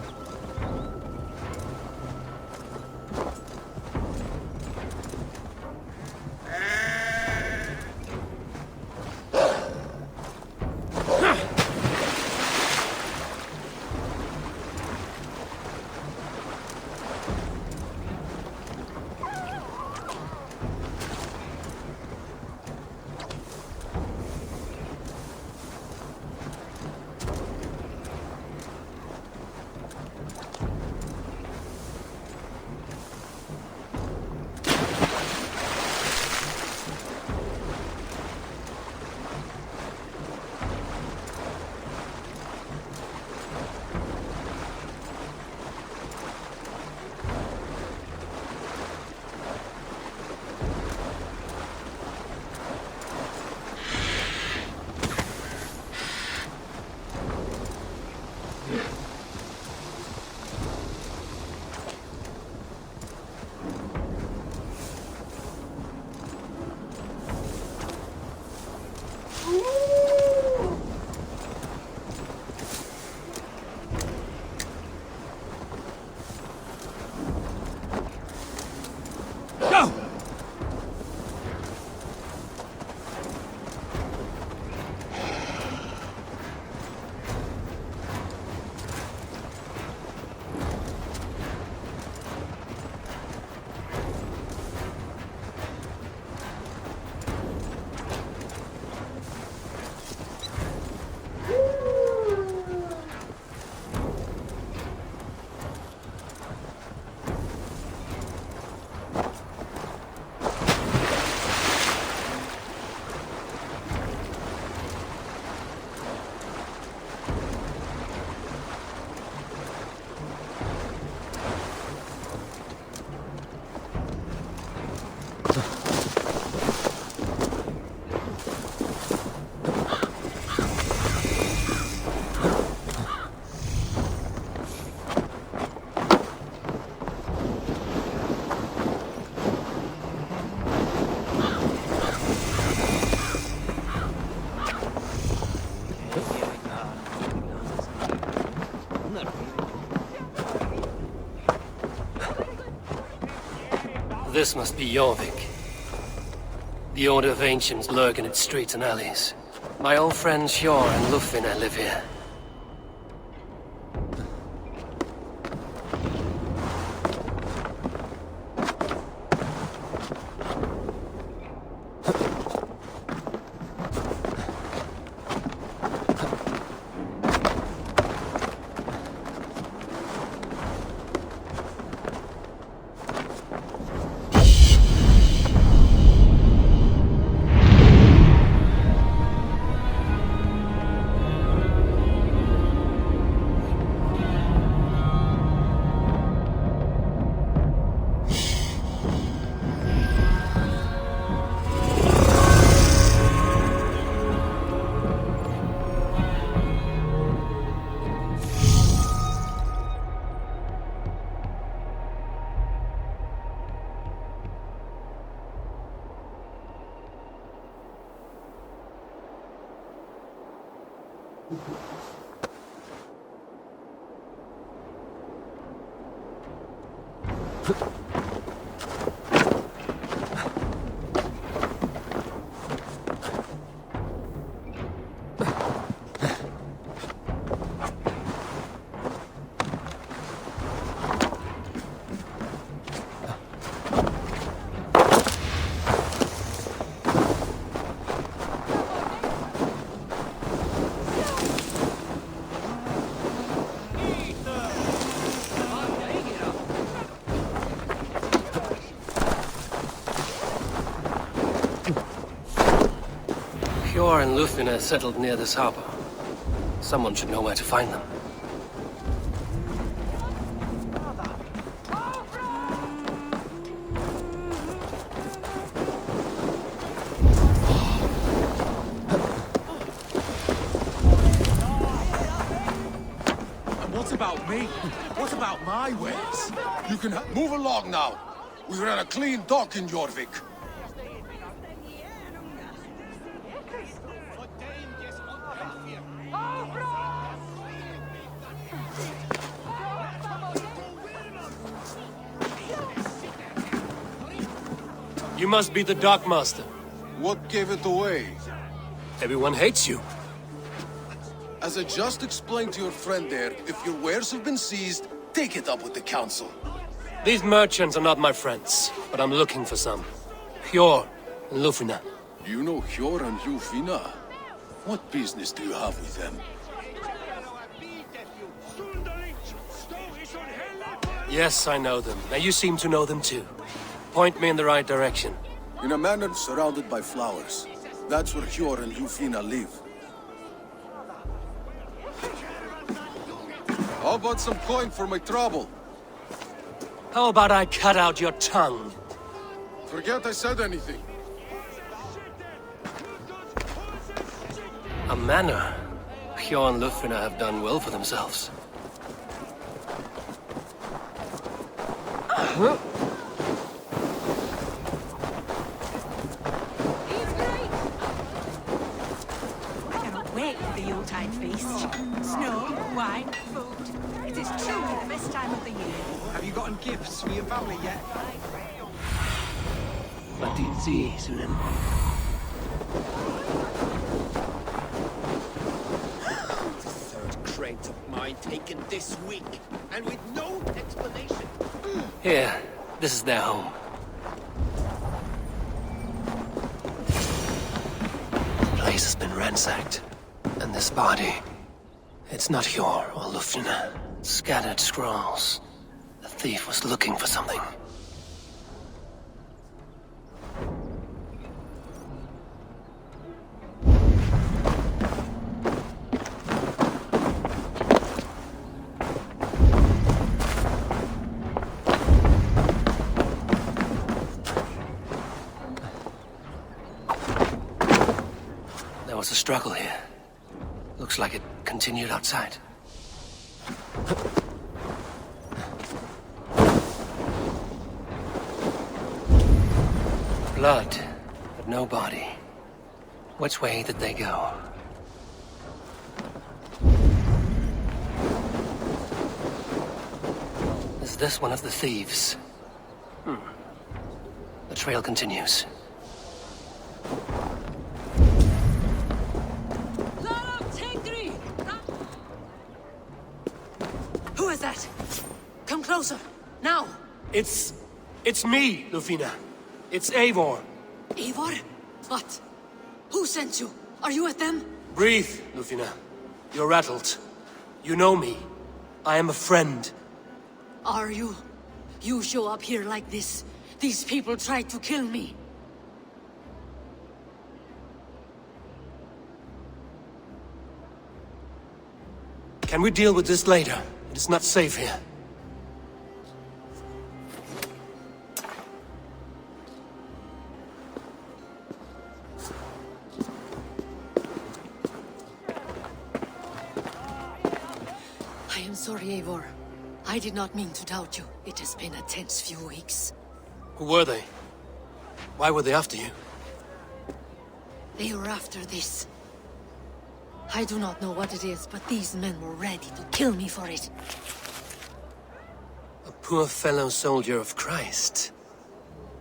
[SPEAKER 8] This must be Jorvik. The Order of Ancients lurk in its streets and alleys. My old friends Hjor and Lufvina live here. Hjor and Lufina settled near this harbor. Someone should know where to find them.
[SPEAKER 4] And what about me? What about my ways? You can move along now. We ran a clean dock in Jorvik.
[SPEAKER 8] You must be the dockmaster.
[SPEAKER 4] What gave it away?
[SPEAKER 8] Everyone hates you.
[SPEAKER 4] As I just explained to your friend there, if your wares have been seized, take it up with the council.
[SPEAKER 8] These merchants are not my friends, but I'm looking for some. Hjor and Lufina.
[SPEAKER 4] You know Hjor and Lufina? What business do you have with them?
[SPEAKER 8] Yes, I know them. Now you seem to know them too. Point me in the right direction.
[SPEAKER 4] In a manor surrounded by flowers. That's where Hjor and Lufina live. How about some coin for my trouble?
[SPEAKER 8] How about I cut out your tongue?
[SPEAKER 4] Forget I said anything.
[SPEAKER 8] A manor. Hjor and Lufina have done well for themselves. Huh?
[SPEAKER 18] Wait for the Yuletide feast. Snow, wine, food. It is truly the best time of the year.
[SPEAKER 9] Have you gotten gifts for your family yet?
[SPEAKER 8] What do you see, Sunan?
[SPEAKER 2] The third crate of mine taken this week, and with no explanation.
[SPEAKER 8] Here, this is their home. The place has been ransacked. And this body, it's not Hjor or Lufina. Scattered scrolls. The thief was looking for something. There was a struggle here. Looks like it continued outside. Blood, but no body. Which way did they go? Is this one of the thieves? The trail continues.
[SPEAKER 11] Who is that? Come closer, now!
[SPEAKER 8] It's me, Lufina. It's Eivor.
[SPEAKER 11] Eivor? What? Who sent you? Are you with them?
[SPEAKER 8] Breathe, Lufina. You're rattled. You know me. I am a friend.
[SPEAKER 11] Are you? You show up here like this. These people tried to kill me.
[SPEAKER 8] Can we deal with this later? It is not safe here.
[SPEAKER 11] I am sorry, Eivor. I did not mean to doubt you. It has been a tense few weeks.
[SPEAKER 8] Who were they? Why were they after you?
[SPEAKER 11] They were after this. I do not know what it is, but these men were ready to kill me for it.
[SPEAKER 8] A poor fellow soldier of Christ.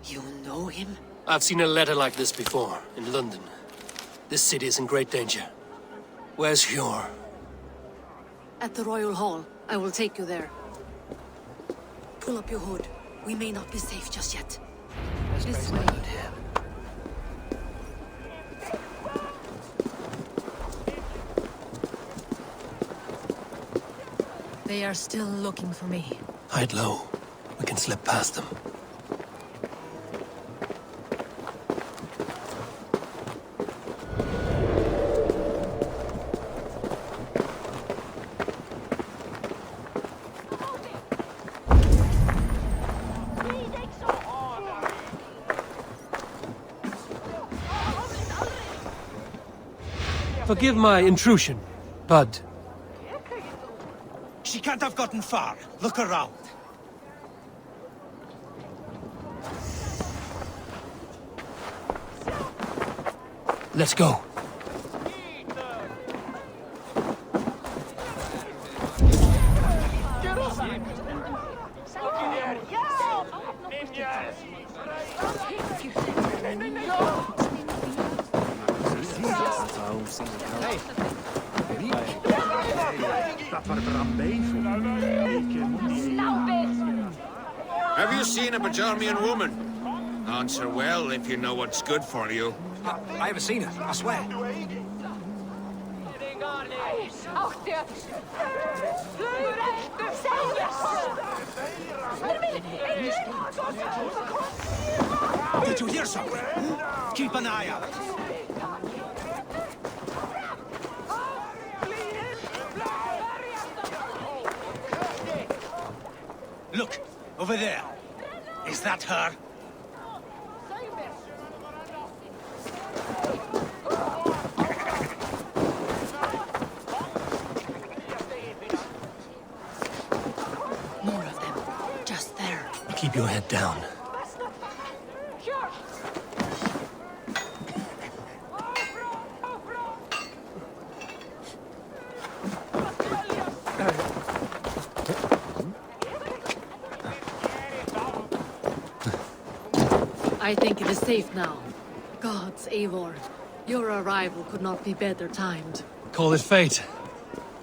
[SPEAKER 11] You know him?
[SPEAKER 8] I've seen a letter like this before, in London. This city is in great danger. Where's Hjor?
[SPEAKER 11] At the Royal Hall. I will take you there. Pull up your hood. We may not be safe just yet. This way. They are still looking for me.
[SPEAKER 8] Hide low. We can slip past them.
[SPEAKER 1] Forgive my intrusion, Bud.
[SPEAKER 4] She can't have gotten far. Look around.
[SPEAKER 1] Let's go.
[SPEAKER 19] Have you seen a Bajarmian woman? Answer well if you know what's good for you.
[SPEAKER 4] I haven't seen her, I swear. Did you hear something? Keep an eye out. Look, over there. Is that her?
[SPEAKER 11] More of them. Just there.
[SPEAKER 1] Keep your head down.
[SPEAKER 20] I think it is safe now. Gods, Eivor. Your arrival could not be better timed.
[SPEAKER 1] Call it fate.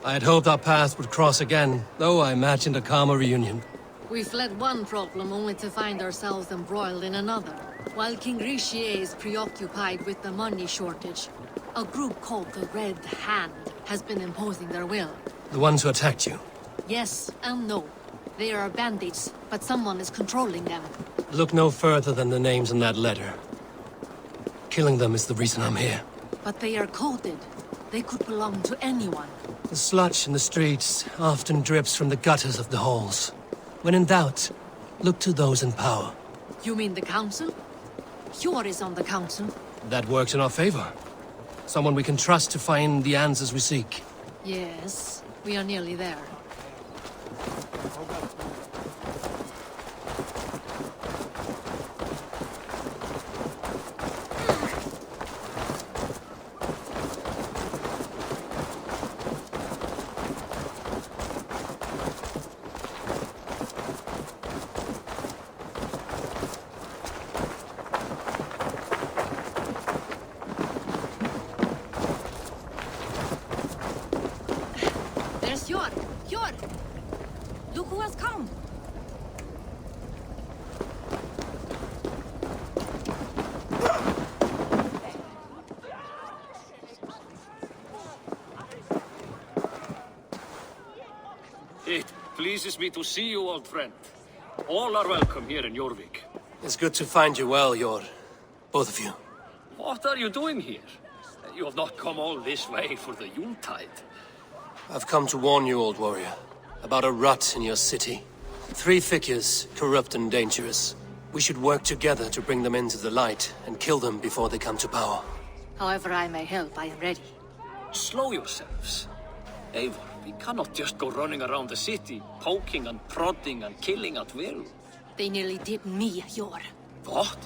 [SPEAKER 1] I had hoped our paths would cross again, though I imagined a calmer reunion.
[SPEAKER 20] We fled one problem only to find ourselves embroiled in another. While King Richier is preoccupied with the money shortage, a group called the Red Hand has been imposing their will.
[SPEAKER 1] The ones who attacked you.
[SPEAKER 20] Yes and no. They are bandits, but someone is controlling them.
[SPEAKER 1] Look no further than the names in that letter. Killing them is the reason I'm here.
[SPEAKER 20] But they are coded. They could belong to anyone.
[SPEAKER 1] The sludge in the streets often drips from the gutters of the halls. When in doubt, look to those in power.
[SPEAKER 20] You mean the council? Hjor is on the council.
[SPEAKER 1] That works in our favor. Someone we can trust to find the answers we seek.
[SPEAKER 20] Yes, we are nearly there. There's Hjor! Hjor! Look who has come!
[SPEAKER 12] It pleases me to see you, old friend. All are welcome here in Jorvik.
[SPEAKER 1] It's good to find you well, Jor. Both of you.
[SPEAKER 12] What are you doing here? You have not come all this way for the Yuletide.
[SPEAKER 1] I've come to warn you, old warrior, about a rut in your city. 3 figures, corrupt and dangerous. We should work together to bring them into the light and kill them before they come to power.
[SPEAKER 20] However I may help, I am ready.
[SPEAKER 12] Slow yourselves. Eivor, we cannot just go running around the city, poking and prodding and killing at will.
[SPEAKER 20] They nearly did me, Hjor.
[SPEAKER 12] What?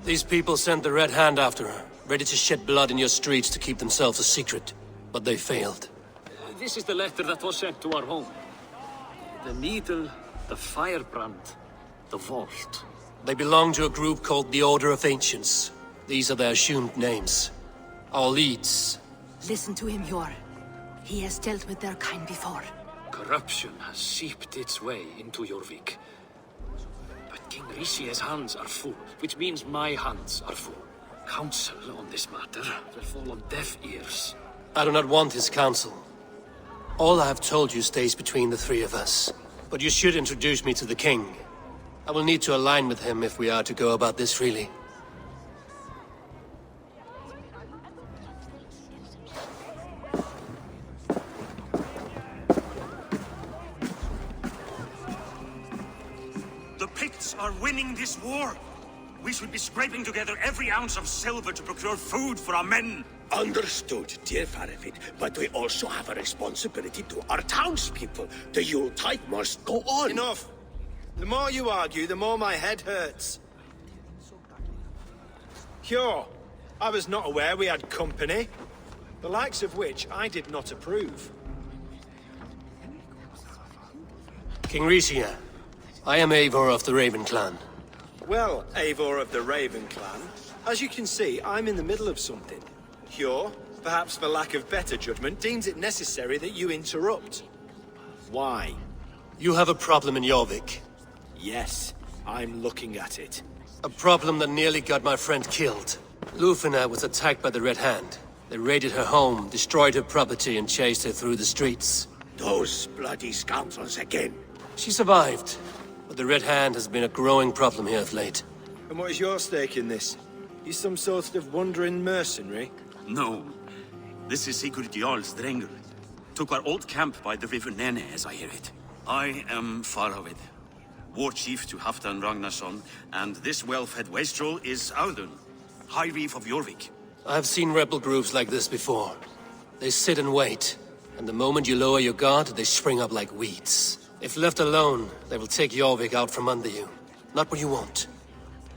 [SPEAKER 1] These people sent the Red Hand after her, ready to shed blood in your streets to keep themselves a secret. But they failed.
[SPEAKER 12] This is the letter that was sent to our home. The needle, the firebrand, the vault.
[SPEAKER 1] They belong to a group called the Order of Ancients. These are their assumed names. Our leads.
[SPEAKER 20] Listen to him, Hjor. He has dealt with their kind before.
[SPEAKER 12] Corruption has seeped its way into Jorvik. But King Richier's hands are full, which means my hands are full. Counsel on this matter will fall on deaf ears.
[SPEAKER 1] I do not want his counsel. All I have told you stays between the 3 of us. But you should introduce me to the king. I will need to align with him if we are to go about this freely.
[SPEAKER 4] The Picts are winning this war.
[SPEAKER 21] We should be scraping together every ounce of silver to procure food for our men.
[SPEAKER 22] Understood, dear Faravid, but we also have a responsibility to our townspeople. The Yuletide must go on.
[SPEAKER 2] Enough! The more you argue, the more my head hurts. Sure, I was not aware we had company, the likes of which I did not approve.
[SPEAKER 1] King Rishia, I am Eivor of the Raven Clan.
[SPEAKER 2] Well, Eivor of the Raven Clan, as you can see, I'm in the middle of something. Hjor, perhaps for lack of better judgment, deems it necessary that you interrupt. Why?
[SPEAKER 1] You have a problem in Jorvik.
[SPEAKER 2] Yes, I'm looking at it.
[SPEAKER 1] A problem that nearly got my friend killed. Lufina was attacked by the Red Hand. They raided her home, destroyed her property, and chased her through the streets.
[SPEAKER 22] Those bloody scoundrels again.
[SPEAKER 1] She survived, but the Red Hand has been a growing problem here of late.
[SPEAKER 2] And what is your stake in this? You some sort of wandering mercenary?
[SPEAKER 21] No. This is Sigurd Jarl's Drengr. Took our old camp by the river Nene, as I hear it. I am Faravid, war chief to Halfdan Ragnarsson, and this well-fed wastrel is Audun, High Reef of Jorvik.
[SPEAKER 1] I've seen rebel groups like this before. They sit and wait, and the moment you lower your guard, they spring up like weeds. If left alone, they will take Jorvik out from under you. Not what you want.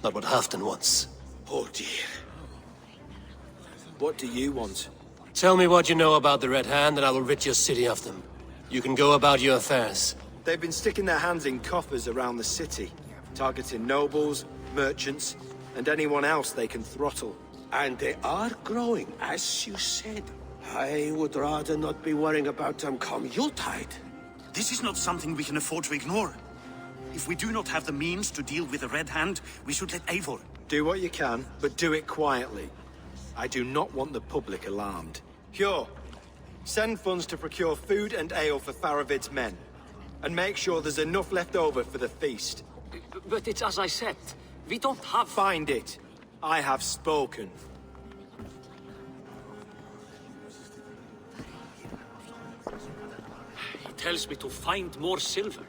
[SPEAKER 1] Not what Halfdan wants.
[SPEAKER 22] Oh dear.
[SPEAKER 2] What do you want?
[SPEAKER 1] Tell me what you know about the Red Hand, and I will rid your city of them. You can go about your affairs.
[SPEAKER 2] They've been sticking their hands in coffers around the city, targeting nobles, merchants, and anyone else they can throttle.
[SPEAKER 22] And they are growing, as you said. I would rather not be worrying about them come Yuletide.
[SPEAKER 21] This is not something we can afford to ignore. If we do not have the means to deal with the Red Hand, we should let Eivor.
[SPEAKER 2] Do what you can, but do it quietly. I do not want the public alarmed. Hjor, send funds to procure food and ale for Faravid's men. And make sure there's enough left over for the feast.
[SPEAKER 12] But it's as I said. We don't have...
[SPEAKER 2] Find it. I have spoken.
[SPEAKER 12] He tells me to find more silver.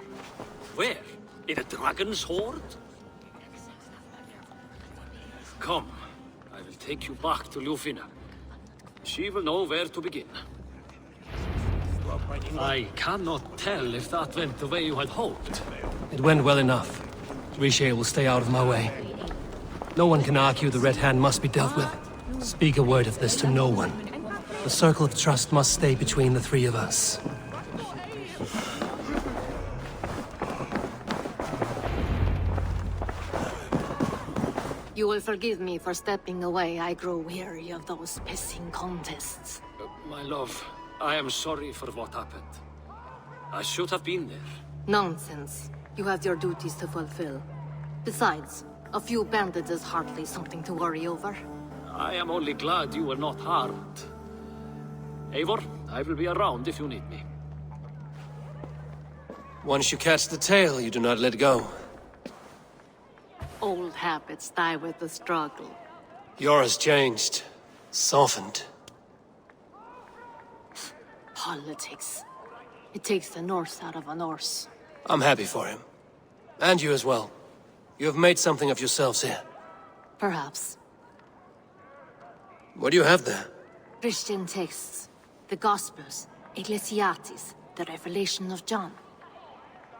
[SPEAKER 12] Where? In a dragon's hoard? Come. I will take you back to Lufina. She will know where to begin. I cannot tell if that went the way you had hoped.
[SPEAKER 8] It went well enough. Riche will stay out of my way. No one can argue the Red Hand must be dealt with. Speak a word of this to no one. The circle of trust must stay between the three of us.
[SPEAKER 20] You will forgive me for stepping away. I grow weary of those pissing contests.
[SPEAKER 12] My love, I am sorry for what happened. I should have been there.
[SPEAKER 20] Nonsense. You have your duties to fulfill. Besides, a few bandits is hardly something to worry over.
[SPEAKER 12] I am only glad you were not harmed. Eivor, I will be around if you need me.
[SPEAKER 1] Once you catch the tail, you do not let go.
[SPEAKER 20] Old habits die with the struggle.
[SPEAKER 1] Yours changed. Softened.
[SPEAKER 20] Politics. It takes the Norse out of a Norse.
[SPEAKER 1] I'm happy for him. And you as well. You have made something of yourselves here.
[SPEAKER 20] Perhaps.
[SPEAKER 1] What do you have there?
[SPEAKER 20] Christian texts. The Gospels. Ecclesiastes. The Revelation of John.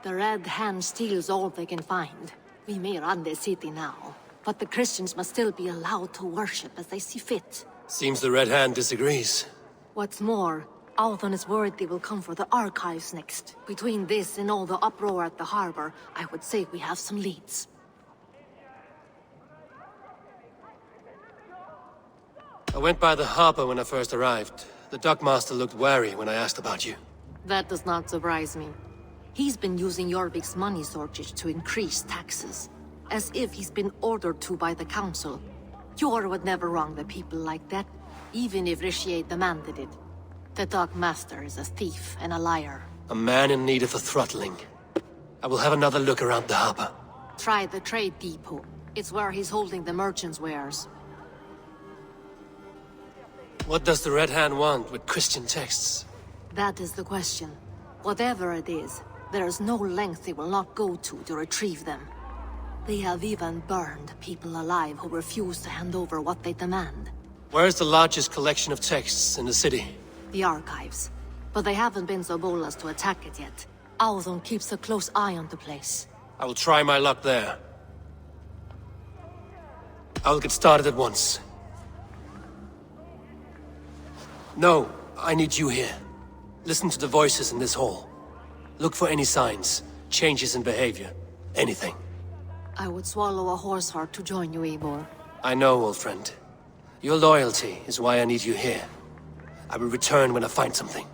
[SPEAKER 20] The Red Hand steals all they can find. We may run the city now, but the Christians must still be allowed to worship as they see fit.
[SPEAKER 1] Seems the Red Hand disagrees.
[SPEAKER 20] What's more, Althon is worried they will come for the archives next. Between this and all the uproar at the harbor, I would say we have some leads.
[SPEAKER 1] I went by the harbor when I first arrived. The dockmaster looked wary when I asked about you.
[SPEAKER 20] That does not surprise me. He's been using Jorvik's money shortage to increase taxes. As if he's been ordered to by the council. Hjor would never wrong the people like that, even if Richier demanded it. The dockmaster is a thief and a liar.
[SPEAKER 1] A man in need of a throttling. I will have another look around the harbor.
[SPEAKER 20] Try the trade depot. It's where he's holding the merchants' wares.
[SPEAKER 1] What does the Red Hand want with Christian texts?
[SPEAKER 20] That is the question. Whatever it is, there is no length they will not go to retrieve them. They have even burned people alive who refuse to hand over what they demand.
[SPEAKER 8] Where's the largest collection of texts in the city?
[SPEAKER 20] The archives. But they haven't been so bold as to attack it yet. Alvon keeps a close eye on the place.
[SPEAKER 8] I will try my luck there. I will get started at once. No, I need you here. Listen to the voices in this hall. Look for any signs, changes in behavior, anything.
[SPEAKER 20] I would swallow a horse heart to join you, Eivor.
[SPEAKER 8] I know, old friend. Your loyalty is why I need you here. I will return when I find something.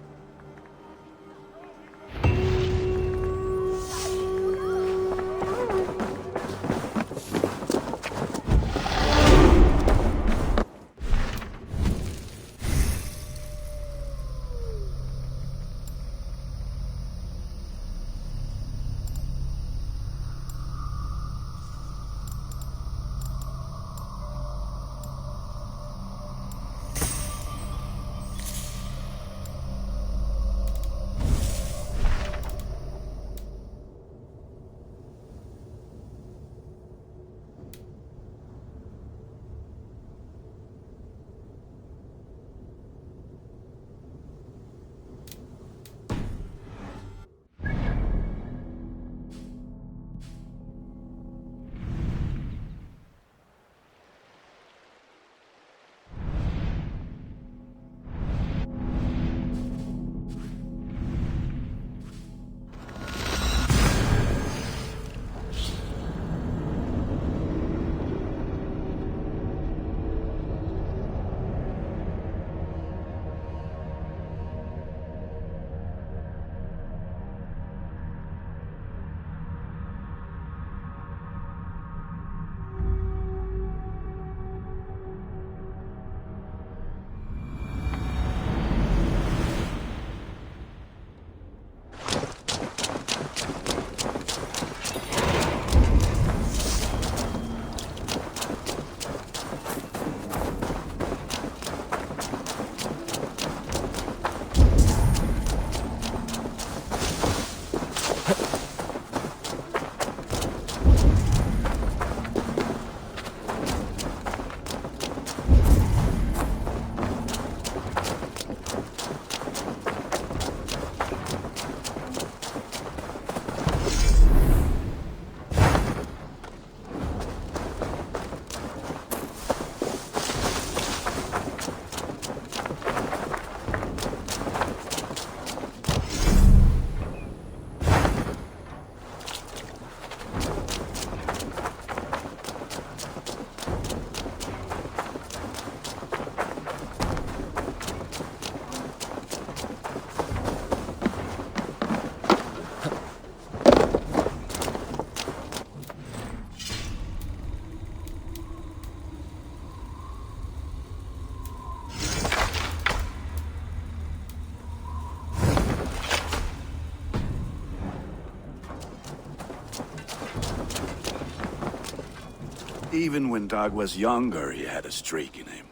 [SPEAKER 5] Even when Dag was younger, he had a streak in him.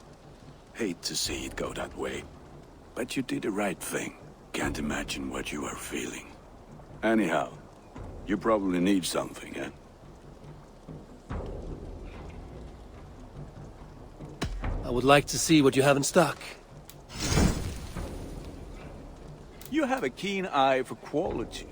[SPEAKER 5] Hate to see it go that way. But you did the right thing. Can't imagine what you are feeling. Anyhow, you probably need something, eh?
[SPEAKER 8] I would like to see what you have in stock.
[SPEAKER 5] You have a keen eye for quality.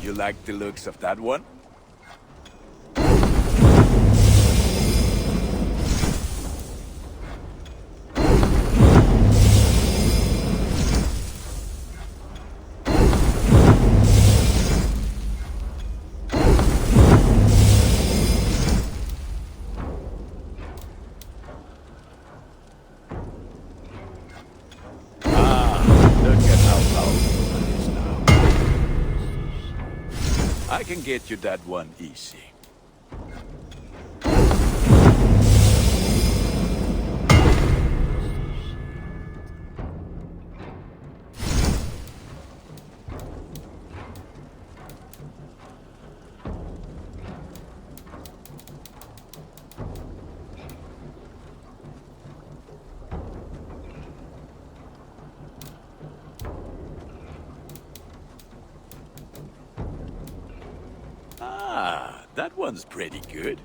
[SPEAKER 5] You like the looks of that one? Look at how powerful it is. I can get you that one easy. Ah, that one's pretty good.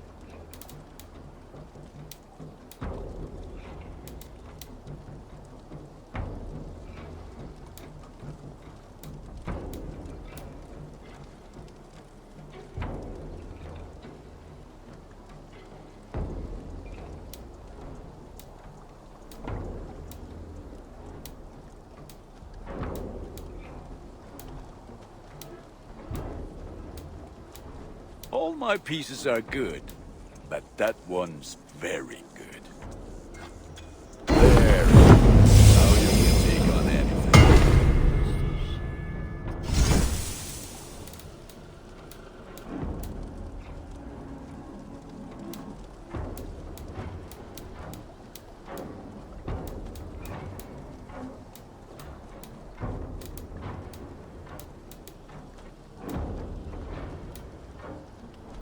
[SPEAKER 5] All my pieces are good, but that one's very good. There. Now you can take on anything.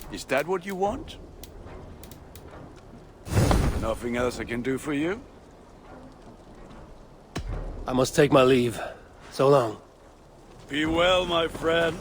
[SPEAKER 5] Is that what you want? Nothing else I can do for you?
[SPEAKER 8] I must take my leave. So long.
[SPEAKER 5] Be well, my friend.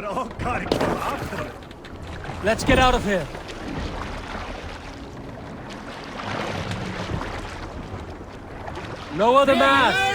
[SPEAKER 4] all gotta go after it.
[SPEAKER 1] Let's get out of here. No other mask!